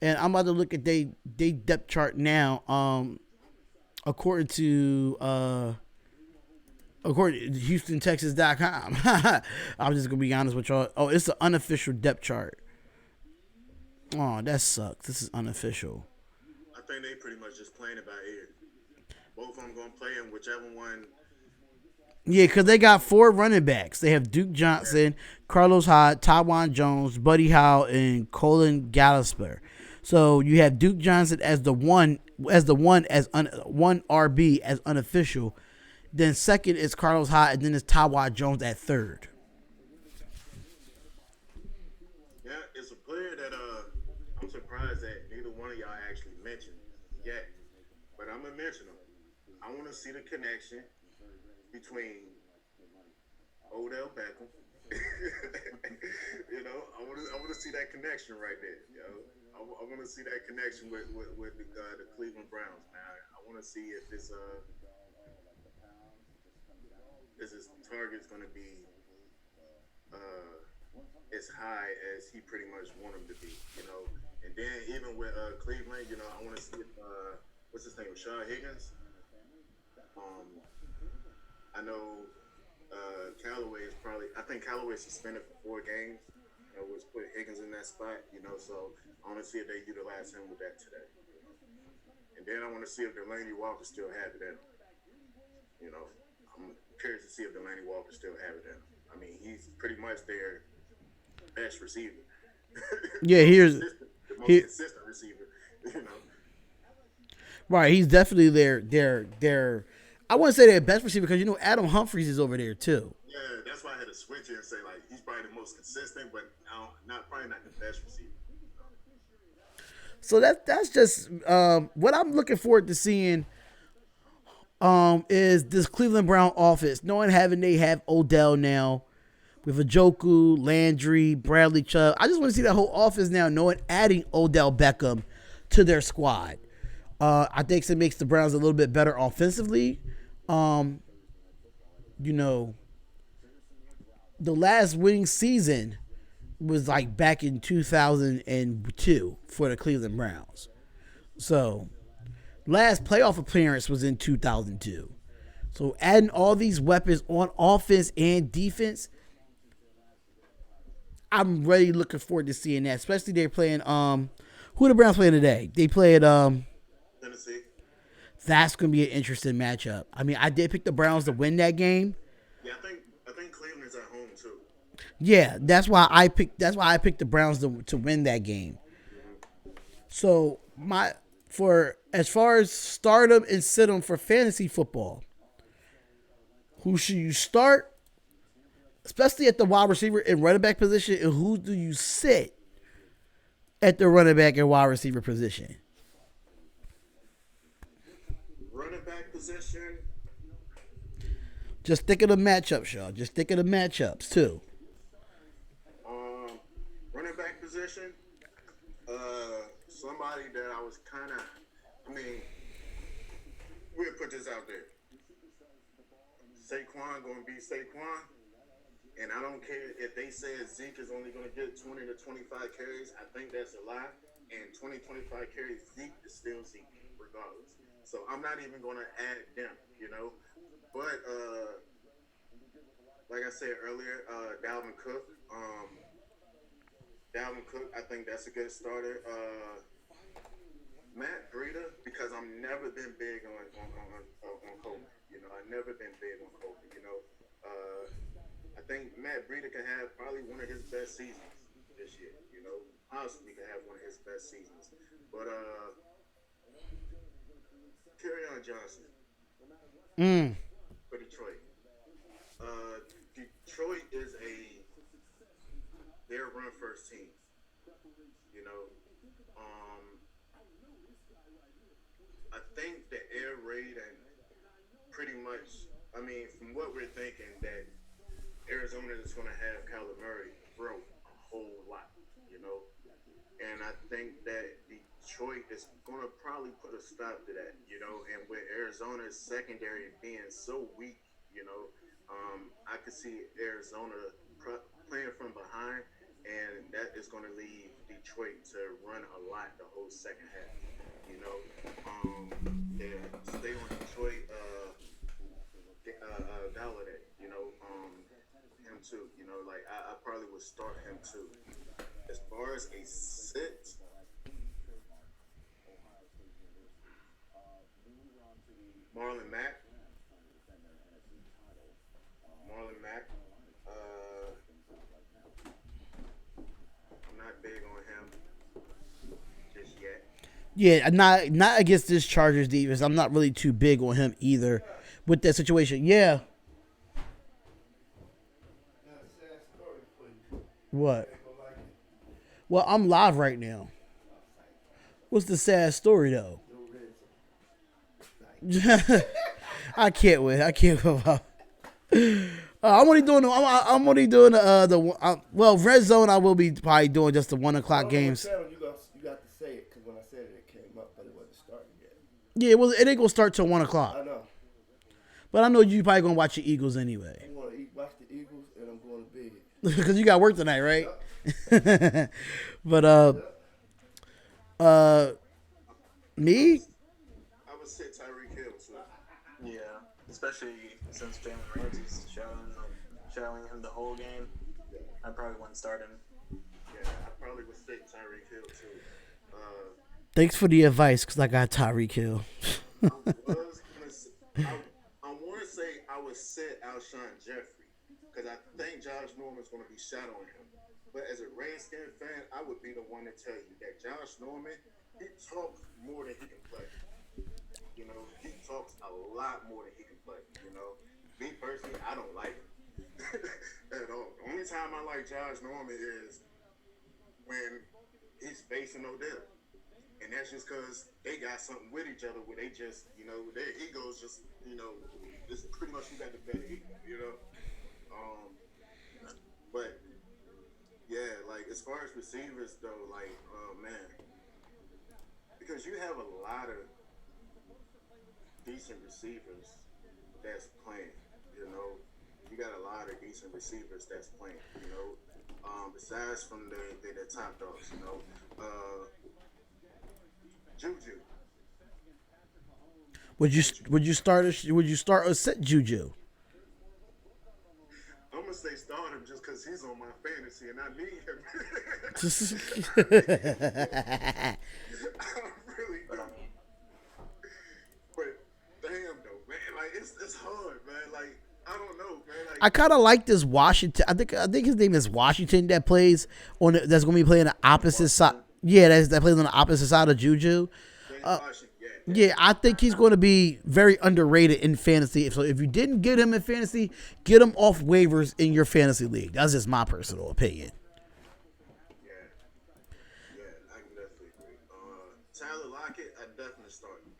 And I'm about to look at they depth chart now. According to HoustonTexas.com. I'm just gonna be honest with y'all. Oh, it's an unofficial depth chart. Oh, that sucks. This is unofficial. I think they pretty much just playing it by ear. Both of them gonna play, and whichever one. Yeah, because they got 4 running backs. They have Duke Johnson, Carlos Hyde, Tywan Jones, Buddy Howell, and Colin Gallisper. So you have Duke Johnson as the one RB as unofficial. Then second is Carlos Hyde, and then it's Tywan Jones at third. Yeah, it's a player that I'm surprised that neither one of y'all actually mentioned yet. But I'm gonna mention him. I want to see the connection between Odell Beckham. You know, I want to see that connection right there. You know, I want to see that connection with the Cleveland Browns, man. I want to see if his target's going to be as high as he pretty much want him to be. You know, and then even with Cleveland, you know, I want to see if what's his name, Rashad Higgins. I know Callaway is probably. I think Callaway suspended for 4 games. You know, was put Higgins in that spot. You know, so I want to see if they utilize him with that today. And then I want to see if Delaney Walker still have it in him. You know, I'm curious to see if Delaney Walker still have it in him. I mean, he's pretty much their best receiver. Yeah, the most consistent receiver. You know. Right, he's definitely their. I wouldn't say their best receiver because you know Adam Humphries is over there too. Yeah, that's why I had to switch it and say like he's probably the most consistent, but probably not the best receiver. So that's just what I'm looking forward to seeing. Is this Cleveland Brown offense knowing they have Odell now with Njoku, Landry, Bradley Chubb. I just want to see that whole offense now knowing adding Odell Beckham to their squad. I think it makes the Browns a little bit better offensively. You know, the last winning season was like back in 2002 for the Cleveland Browns. So, last playoff appearance was in 2002. So, adding all these weapons on offense and defense, I'm really looking forward to seeing that. Especially they're playing, who the Browns playing today? They played, Tennessee. That's going to be an interesting matchup. I mean, I did pick the Browns to win that game. Yeah, I think Cleveland's at home too. Yeah, that's why I picked the Browns to win that game. So as far as stardom and sit 'em for fantasy football, who should you start, especially at the wide receiver and running back position, and who do you sit at the running back and wide receiver position? Running back position. Just think of the matchups, y'all. Just think of the matchups too. Running back position. Somebody that I was kind of. I mean, we'll put this out there. Saquon gonna be Saquon, and I don't care if they say Zeke is only gonna get 20 to 25 carries. I think that's a lie. And 20-25 carries, Zeke is still Zeke, regardless. So I'm not even gonna add them, you know. But like I said earlier, Dalvin Cook. I think that's a good starter. Matt Breida, because I've never been big on Coleman. You know, I've never been big on Coleman. You know, I think Matt Breida can have probably one of his best seasons this year. You know, possibly can have one of his best seasons. But Kerryon Johnson for Detroit. Detroit is their run first team. You know, I think the air raid and pretty much, I mean, from what we're thinking, that Arizona is going to have Kyler Murray throw a whole lot, you know. And I think that Detroit is going to probably put a stop to that, you know. And with Arizona's secondary being so weak, you know, I could see Arizona playing from behind, and that is going to leave Detroit to run a lot the whole second half, you know. Stay on Detroit, Galladay, you know, him too, you know, like I probably would start him too. As far as a sit, Marlon Mack. I'm not big on him just yet. Yeah, not against this Chargers defense. I'm not really too big on him either with that situation. Yeah. What? Well, I'm live right now. What's the sad story though? I can't wait. I'm only doing. I'm only doing well, red zone. I will be probably doing just the 1 o'clock games. You got to say it because when I said it, it came up, but it wasn't starting yet. Yeah, well, it ain't gonna start till 1 o'clock. I know. But I know you probably gonna watch the Eagles anyway. I'm going to watch the Eagles and I'm going to bed. Because you got work tonight, right? Yep. But me. I would say Tyreek Hill too. Yeah, especially since Jalen Ramsey's showing him the whole game. I probably wouldn't start him. Yeah, I probably would say Tyreek Hill too. Thanks for the advice, because I got Tyreek Hill. I want to say I would sit Alshon Jeffrey because I think Josh Norman's going to be shadowing him. But as a Redskin fan, I would be the one to tell you that Josh Norman, he talks more than he can play. You know, he talks a lot more than he can play. You know, me personally, I don't like him at all. The only time I like Josh Norman is when he's facing Odell. And that's just because they got something with each other where they just, you know, their egos just, you know, it's pretty much who got the better ego, you know? But, yeah, like, as far as receivers, though, like, man, because you have a lot of decent receivers that's playing, you know? You got a lot of decent receivers that's playing, you know? Besides from the top dogs, you know? Juju. Would you start or sit Juju? I'm gonna say start him just because he's on my fantasy and I need him. I really don't. But damn though, man, like it's hard, man. Like I don't know, man. Like, I kind of like this Washington. I think his name is Washington that plays on. That's going to be playing the opposite side. Yeah, that plays on the opposite side of Juju. Yeah, I think he's going to be very underrated in fantasy. So if you didn't get him in fantasy, get him off waivers in your fantasy league. That's just my personal opinion. Yeah, I can definitely agree. Tyler Lockett, I definitely start him.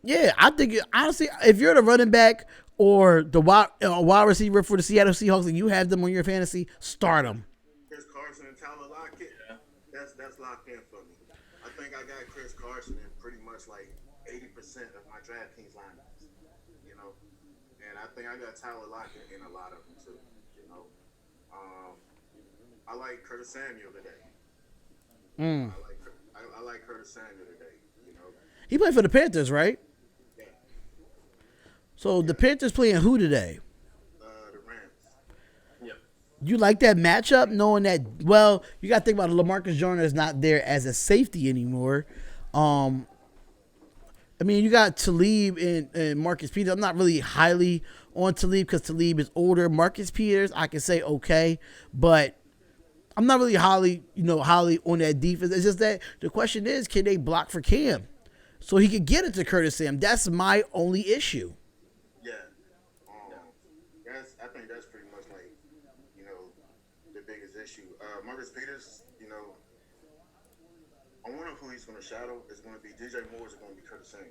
Yeah, I think honestly, if you're the running back or the wide receiver for the Seattle Seahawks and you have them on your fantasy, start them. Chris Carson and Tyler Lockett, that's locked in for me. I think I got Chris Carson in pretty much like 80% of my DraftKings lineups, you know, and I think I got Tyler Lockett in a lot of them too, you know. I like Curtis Samuel today. I like Curtis Samuel today, you know. He played for the Panthers, right? Yeah. So the Panthers playing who today? The Rams. Yep. You like that matchup, knowing that, well, you got to think about LaMarcus Joyner is not there as a safety anymore. I mean, you got Talib and Marcus Peters. I'm not really highly on Talib because Talib is older. Marcus Peters, I can say okay, but I'm not really highly on that defense. It's just that the question is, can they block for Cam so he could get it to Curtis Sam? That's my only issue. Yeah. I think that's pretty much like, you know, the biggest issue. Marcus Peters, you know, I wonder who he's going to shadow. It's going to be DJ Moore. It's going to be Curtis Samuel.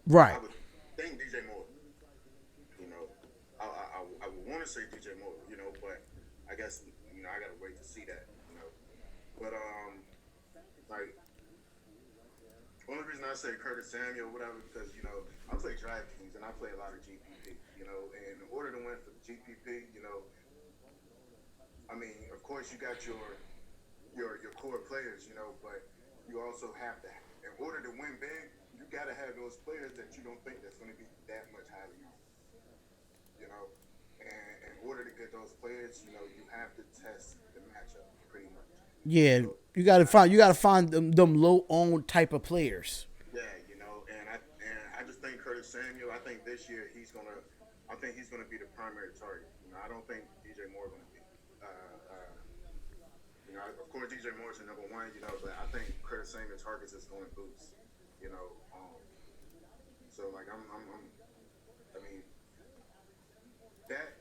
Right. I would think DJ Moore. You know, I would want to say DJ Moore. You know, but I guess you know I got to wait to see that. You know, but like only reason I say Curtis Samuel, whatever, because you know I play DraftKings and I play a lot of GPP. You know, and in order to win for the GPP, you know, I mean, of course you got your core players, you know, but you also have to, in order to win big, you got to have those players that you don't think that's going to be that much highly owned, you know, and in order to get those players, you know, you have to test the matchup pretty much. Yeah, you got to find them low owned type of players. Yeah, you know, and I just think Curtis Samuel. I think this year he's gonna be the primary target. You know, I don't think DJ Moore gonna be. You know, of course DJ Moore's the number one. You know, but I think Curtis Samuel targets is going to boost. You know, so like I mean that.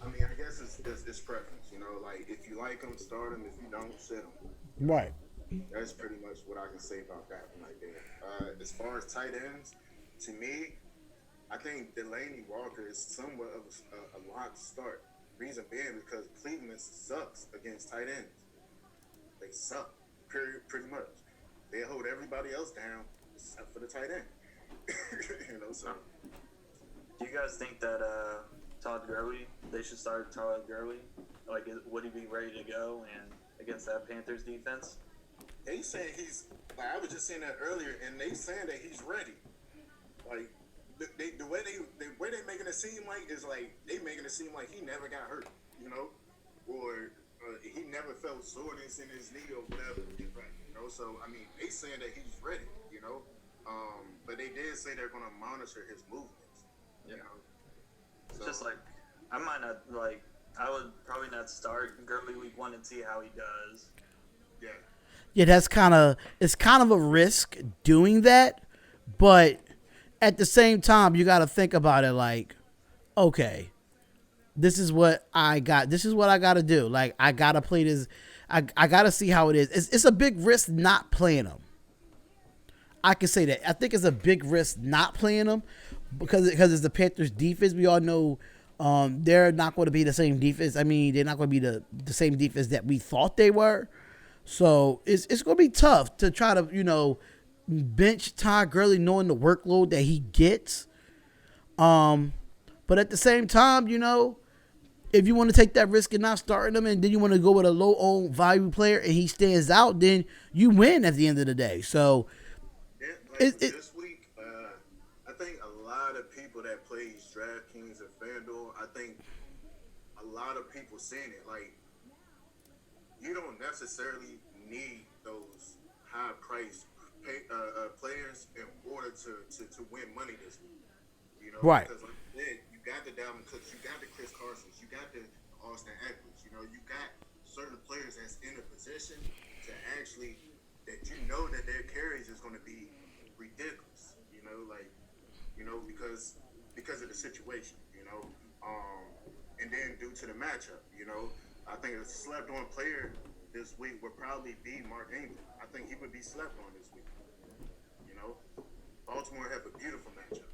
I mean, I guess it's preference. You know, like if you like him, start him. If you don't, sit him. Right. That's pretty much what I can say about that one right there. As far as tight ends, to me, I think Delaney Walker is somewhat of a lock start. Reason being because Cleveland sucks against tight ends. They suck, period, pretty much. They hold everybody else down except for the tight end. So. Do you guys think that Todd Gurley, they should start Todd Gurley? Like, would he be ready to go and against that Panthers defense? They saying he's like I was just saying that earlier, and they saying that he's ready. Like the way they making it seem like is like they making it seem like he never got hurt, or he never felt soreness in his knee or whatever. Right, So I mean, they saying that he's ready, but they did say they're gonna monitor his movements. Yeah. So, just like I would probably not start Gurley week 1 and see how he does. Yeah. Yeah, it's kind of a risk doing that, but at the same time, you got to think about it like, okay, this is what I got. This is what I got to do. Like, I got to play this. I got to see how it is. It's a big risk not playing them. I can say that. I think it's a big risk not playing them because it's the Panthers defense. We all know they're not going to be the same defense. I mean, they're not going to be the same defense that we thought they were. So it's going to be tough to try to, bench Todd Gurley knowing the workload that he gets. But at the same time, if you want to take that risk and not starting him and then you want to go with a low-owned value player and he stands out, then you win at the end of the day. So this week, I think a lot of people that plays DraftKings and FanDuel, I think a lot of people saying it, like, you don't necessarily need those high-priced players in order to win money this week. Right. Because like I said, you got the Dalvin Cooks, you got the Chris Carsons, you got the Austin Eckler, you got certain players that's in a position to actually that that their carries is going to be ridiculous. Because of the situation. And then due to the matchup, I think a slept-on player this week would probably be Mark Ingram. I think he would be slept on this week. Baltimore have a beautiful matchup.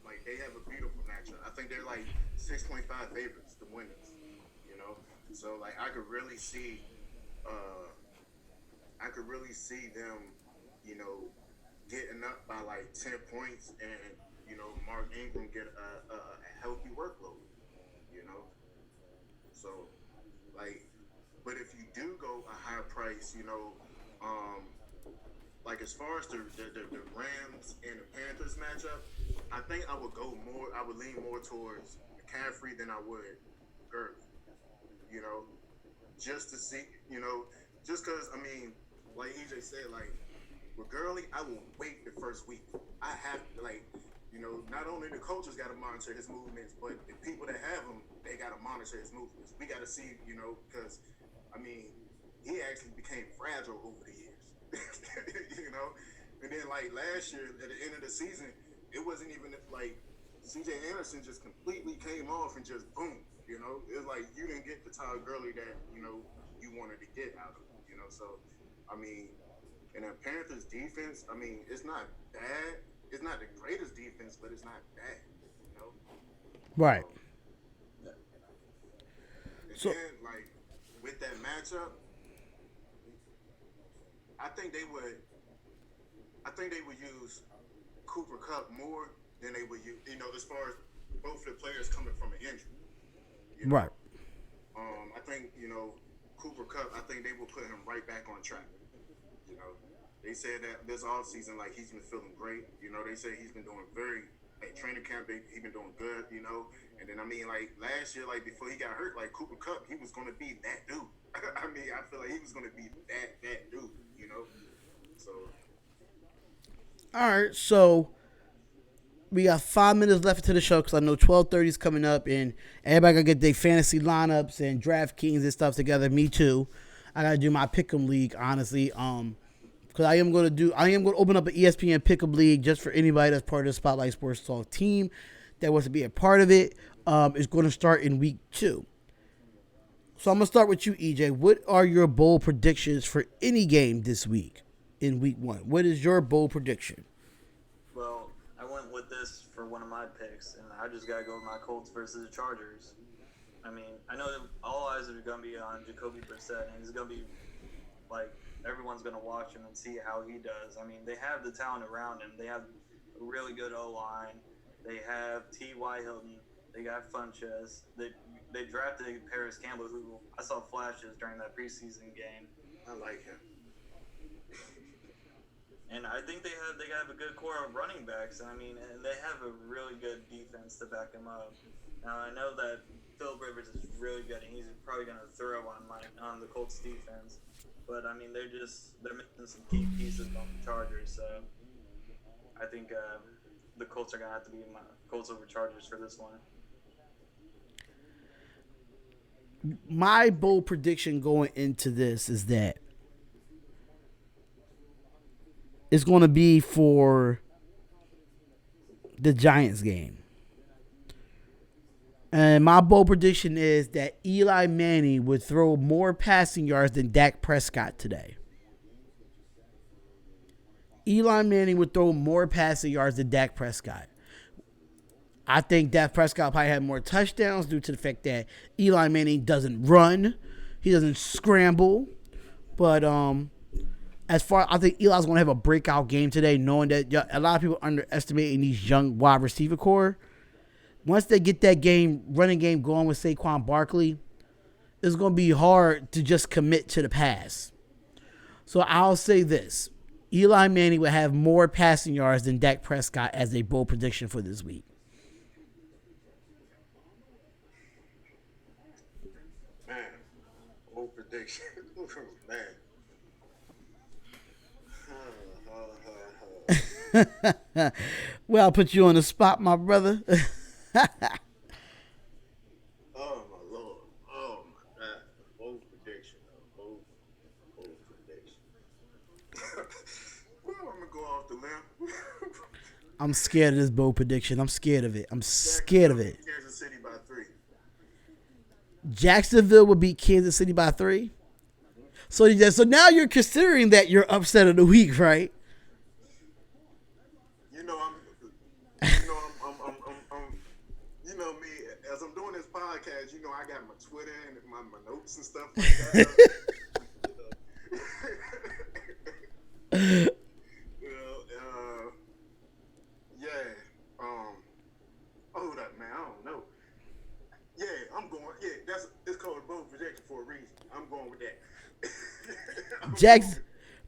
Like, they have a beautiful matchup. I think they're like 6.5 favorites to win this. So like I could really see them, getting up by like 10 points and Mark Ingram get a healthy workload. So like, but if you do go a high price, like as far as the Rams and the Panthers matchup, I think I would lean more towards McCaffrey than I would Gurley. Just to see, just because, I mean, like EJ said, like, with Gurley, I will wait the first week. I have to, like, not only the coaches got to monitor his movements, but the people that have him, they got to monitor his movements. We got to see, because, I mean, he actually became fragile over the years, And then, like, last year, at the end of the season, it wasn't even, like, C.J. Anderson just completely came off and just boom, It was like you didn't get the Todd Gurley that, you wanted to get out of him, So, I mean, and the Panthers defense, I mean, it's not bad. It's not the greatest defense, but it's not bad, Right. And so, then, like, with that matchup, I think they would use Cooper Kupp more than they would use, as far as both the players coming from an injury. Right. I think, Cooper Kupp, I think they will put him right back on track. They said that this offseason, like, he's been feeling great. They say he's been doing like, training camp, he's been doing good, And then, I mean, like, last year, like, before he got hurt, like, Cooper Kupp, he was going to be that dude. I mean, I feel like he was going to be that dude, So. All right, so we got 5 minutes left into the show because I know 12:30 is coming up, and everybody got to get their fantasy lineups and DraftKings and stuff together. Me too. I got to do my Pick'em League, honestly. Because I am going to open up an ESPN Pick'em League just for anybody that's part of the Spotlight Sports Talk team that wants to be a part of it. It's going to start in week 2. So I'm going to start with you, EJ. What are your bold predictions for any game this week in week 1? What is your bold prediction? Well, I went with this for one of my picks, and I just gotta go with my Colts versus the Chargers. I mean, I know that all eyes are gonna be on Jacoby Brissett, and he's gonna be like everyone's gonna watch him and see how he does. I mean, they have the talent around him. They have a really good O-line. They have T.Y. Hilton. They got Funches. They drafted Paris Campbell, who I saw flashes during that preseason game. I like him. And I think they have a good core of running backs. I mean, and they have a really good defense to back them up. Now I know that Philip Rivers is really good, and he's probably going to throw on the Colts defense. But I mean, they're missing some key pieces on the Chargers. So I think the Colts are going to have to be my Colts over Chargers for this one. My bold prediction going into this is that it's going to be for the Giants game. And my bold prediction is that Eli Manning would throw more passing yards than Dak Prescott today. Eli Manning would throw more passing yards than Dak Prescott. I think Dak Prescott probably had more touchdowns due to the fact that Eli Manning doesn't run. He doesn't scramble. But I think Eli's going to have a breakout game today, knowing that a lot of people underestimating these young wide receiver core. Once they get that running game going with Saquon Barkley, it's going to be hard to just commit to the pass. So I'll say this. Eli Manning will have more passing yards than Dak Prescott as a bold prediction for this week. Man, bold prediction. Man. Well, I'll put you on the spot, my brother. Oh my Lord. Oh my God. Bold prediction. Bold prediction. Well, I'm gonna go off the limb. I'm scared of this bold prediction. I'm scared of it. Kansas City by 3. Jacksonville will beat Kansas City by 3. So now you're considering that you're upset of the week, right? You know me, as I'm doing this podcast, I got my Twitter and my notes and stuff like that. Hold up, man, I don't know. Yeah, I'm going, it's called a bold projection for a reason. I'm going with that. Jackson.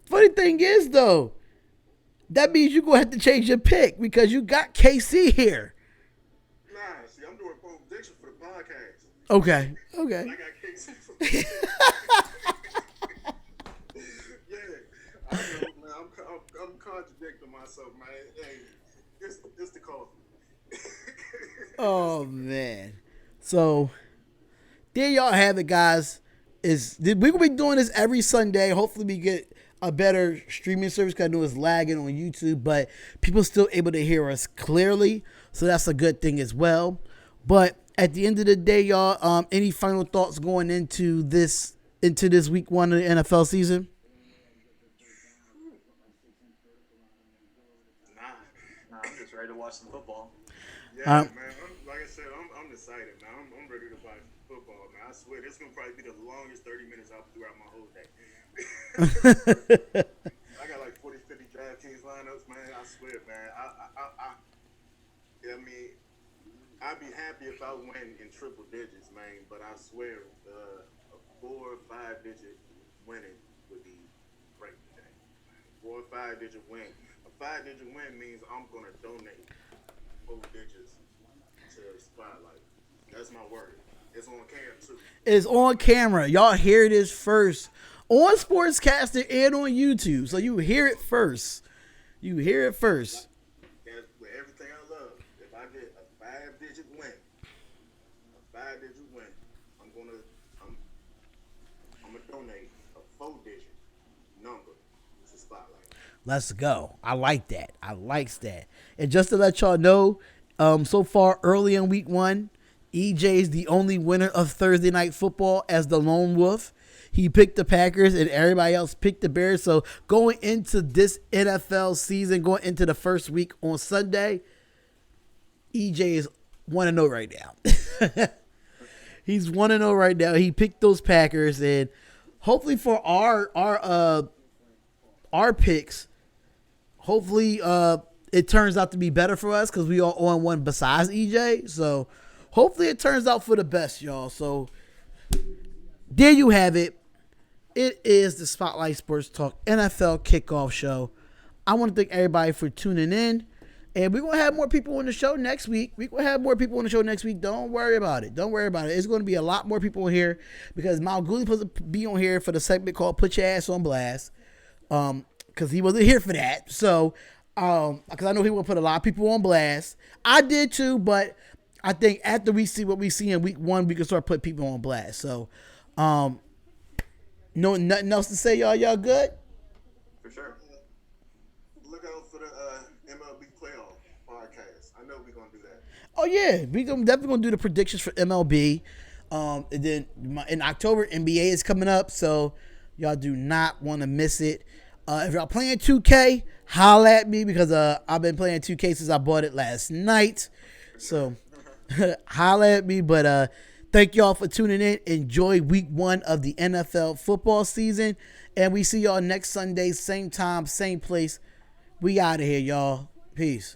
Funny thing is, though, that means you're going to have to change your pick because you got KC here. Nah, see, I'm doing bold prediction for the podcast. Okay. I got KC for the Yeah, I know, man. I'm contradicting myself, man. Hey, this the coffee. Oh, man. So, there y'all have it, guys. We're going to be doing this every Sunday. Hopefully, we get a better streaming service because I know it's lagging on YouTube, but people still able to hear us clearly. So, that's a good thing as well. But at the end of the day, y'all, any final thoughts going into this week 1 of the NFL season? Nah, I'm just ready to watch some football. Yeah, man. Like I said, I'm excited, man. I'm ready to watch football, man. I swear, this is going to probably be the longest 30 minutes I've throughout my whole day. I got like 40, 50 DraftKings lineups, man. I swear, man. I mean, I'd be happy if I win in triple digits, man. But I swear, a 4 or 5 digit winning would be great today. 4 or 5 digit win. A 5 digit win means I'm gonna donate 4 digits to Spotlight. That's my word. It's on camera too. It's on camera. Y'all hear this first on Sportscaster and on YouTube. So you hear it first. You hear it first. That's with everything I love. If I get a 5-digit win, I'm gonna donate a 4-digit number to Spotlight. Let's go. I like that. I likes that. And just to let y'all know, so far early in week 1, EJ is the only winner of Thursday Night Football as the lone wolf. He picked the Packers and everybody else picked the Bears. So going into this NFL season, going into the first week on Sunday, EJ is 1-0 right now. He's 1-0 right now. He picked those Packers, and hopefully for our picks, hopefully it turns out to be better for us because we are on one besides EJ. So hopefully it turns out for the best, y'all. So there you have it. It is the Spotlight Sports Talk NFL Kickoff Show. I want to thank everybody for tuning in. And we're going to have more people on the show next week. Don't worry about it. It's going to be a lot more people in here because Malguli supposed to be on here for the segment called Put Your Ass on Blast. Because he wasn't here for that. So, because I know he will put a lot of people on blast. I did too, but I think after we see what we see in week 1, we can start putting people on blast. So, nothing else to say, y'all. Y'all good? For sure. Look out for the MLB playoff podcast. I know we're gonna do that. Oh yeah, we definitely gonna do the predictions for MLB. And then in October, NBA is coming up, so y'all do not want to miss it. If y'all playing 2K, holla at me because I've been playing 2K since I bought it last night. So holla at me. But thank y'all for tuning in. Enjoy week 1 of the NFL football season, and we see y'all next Sunday, same time, same place. We out of here, y'all. Peace.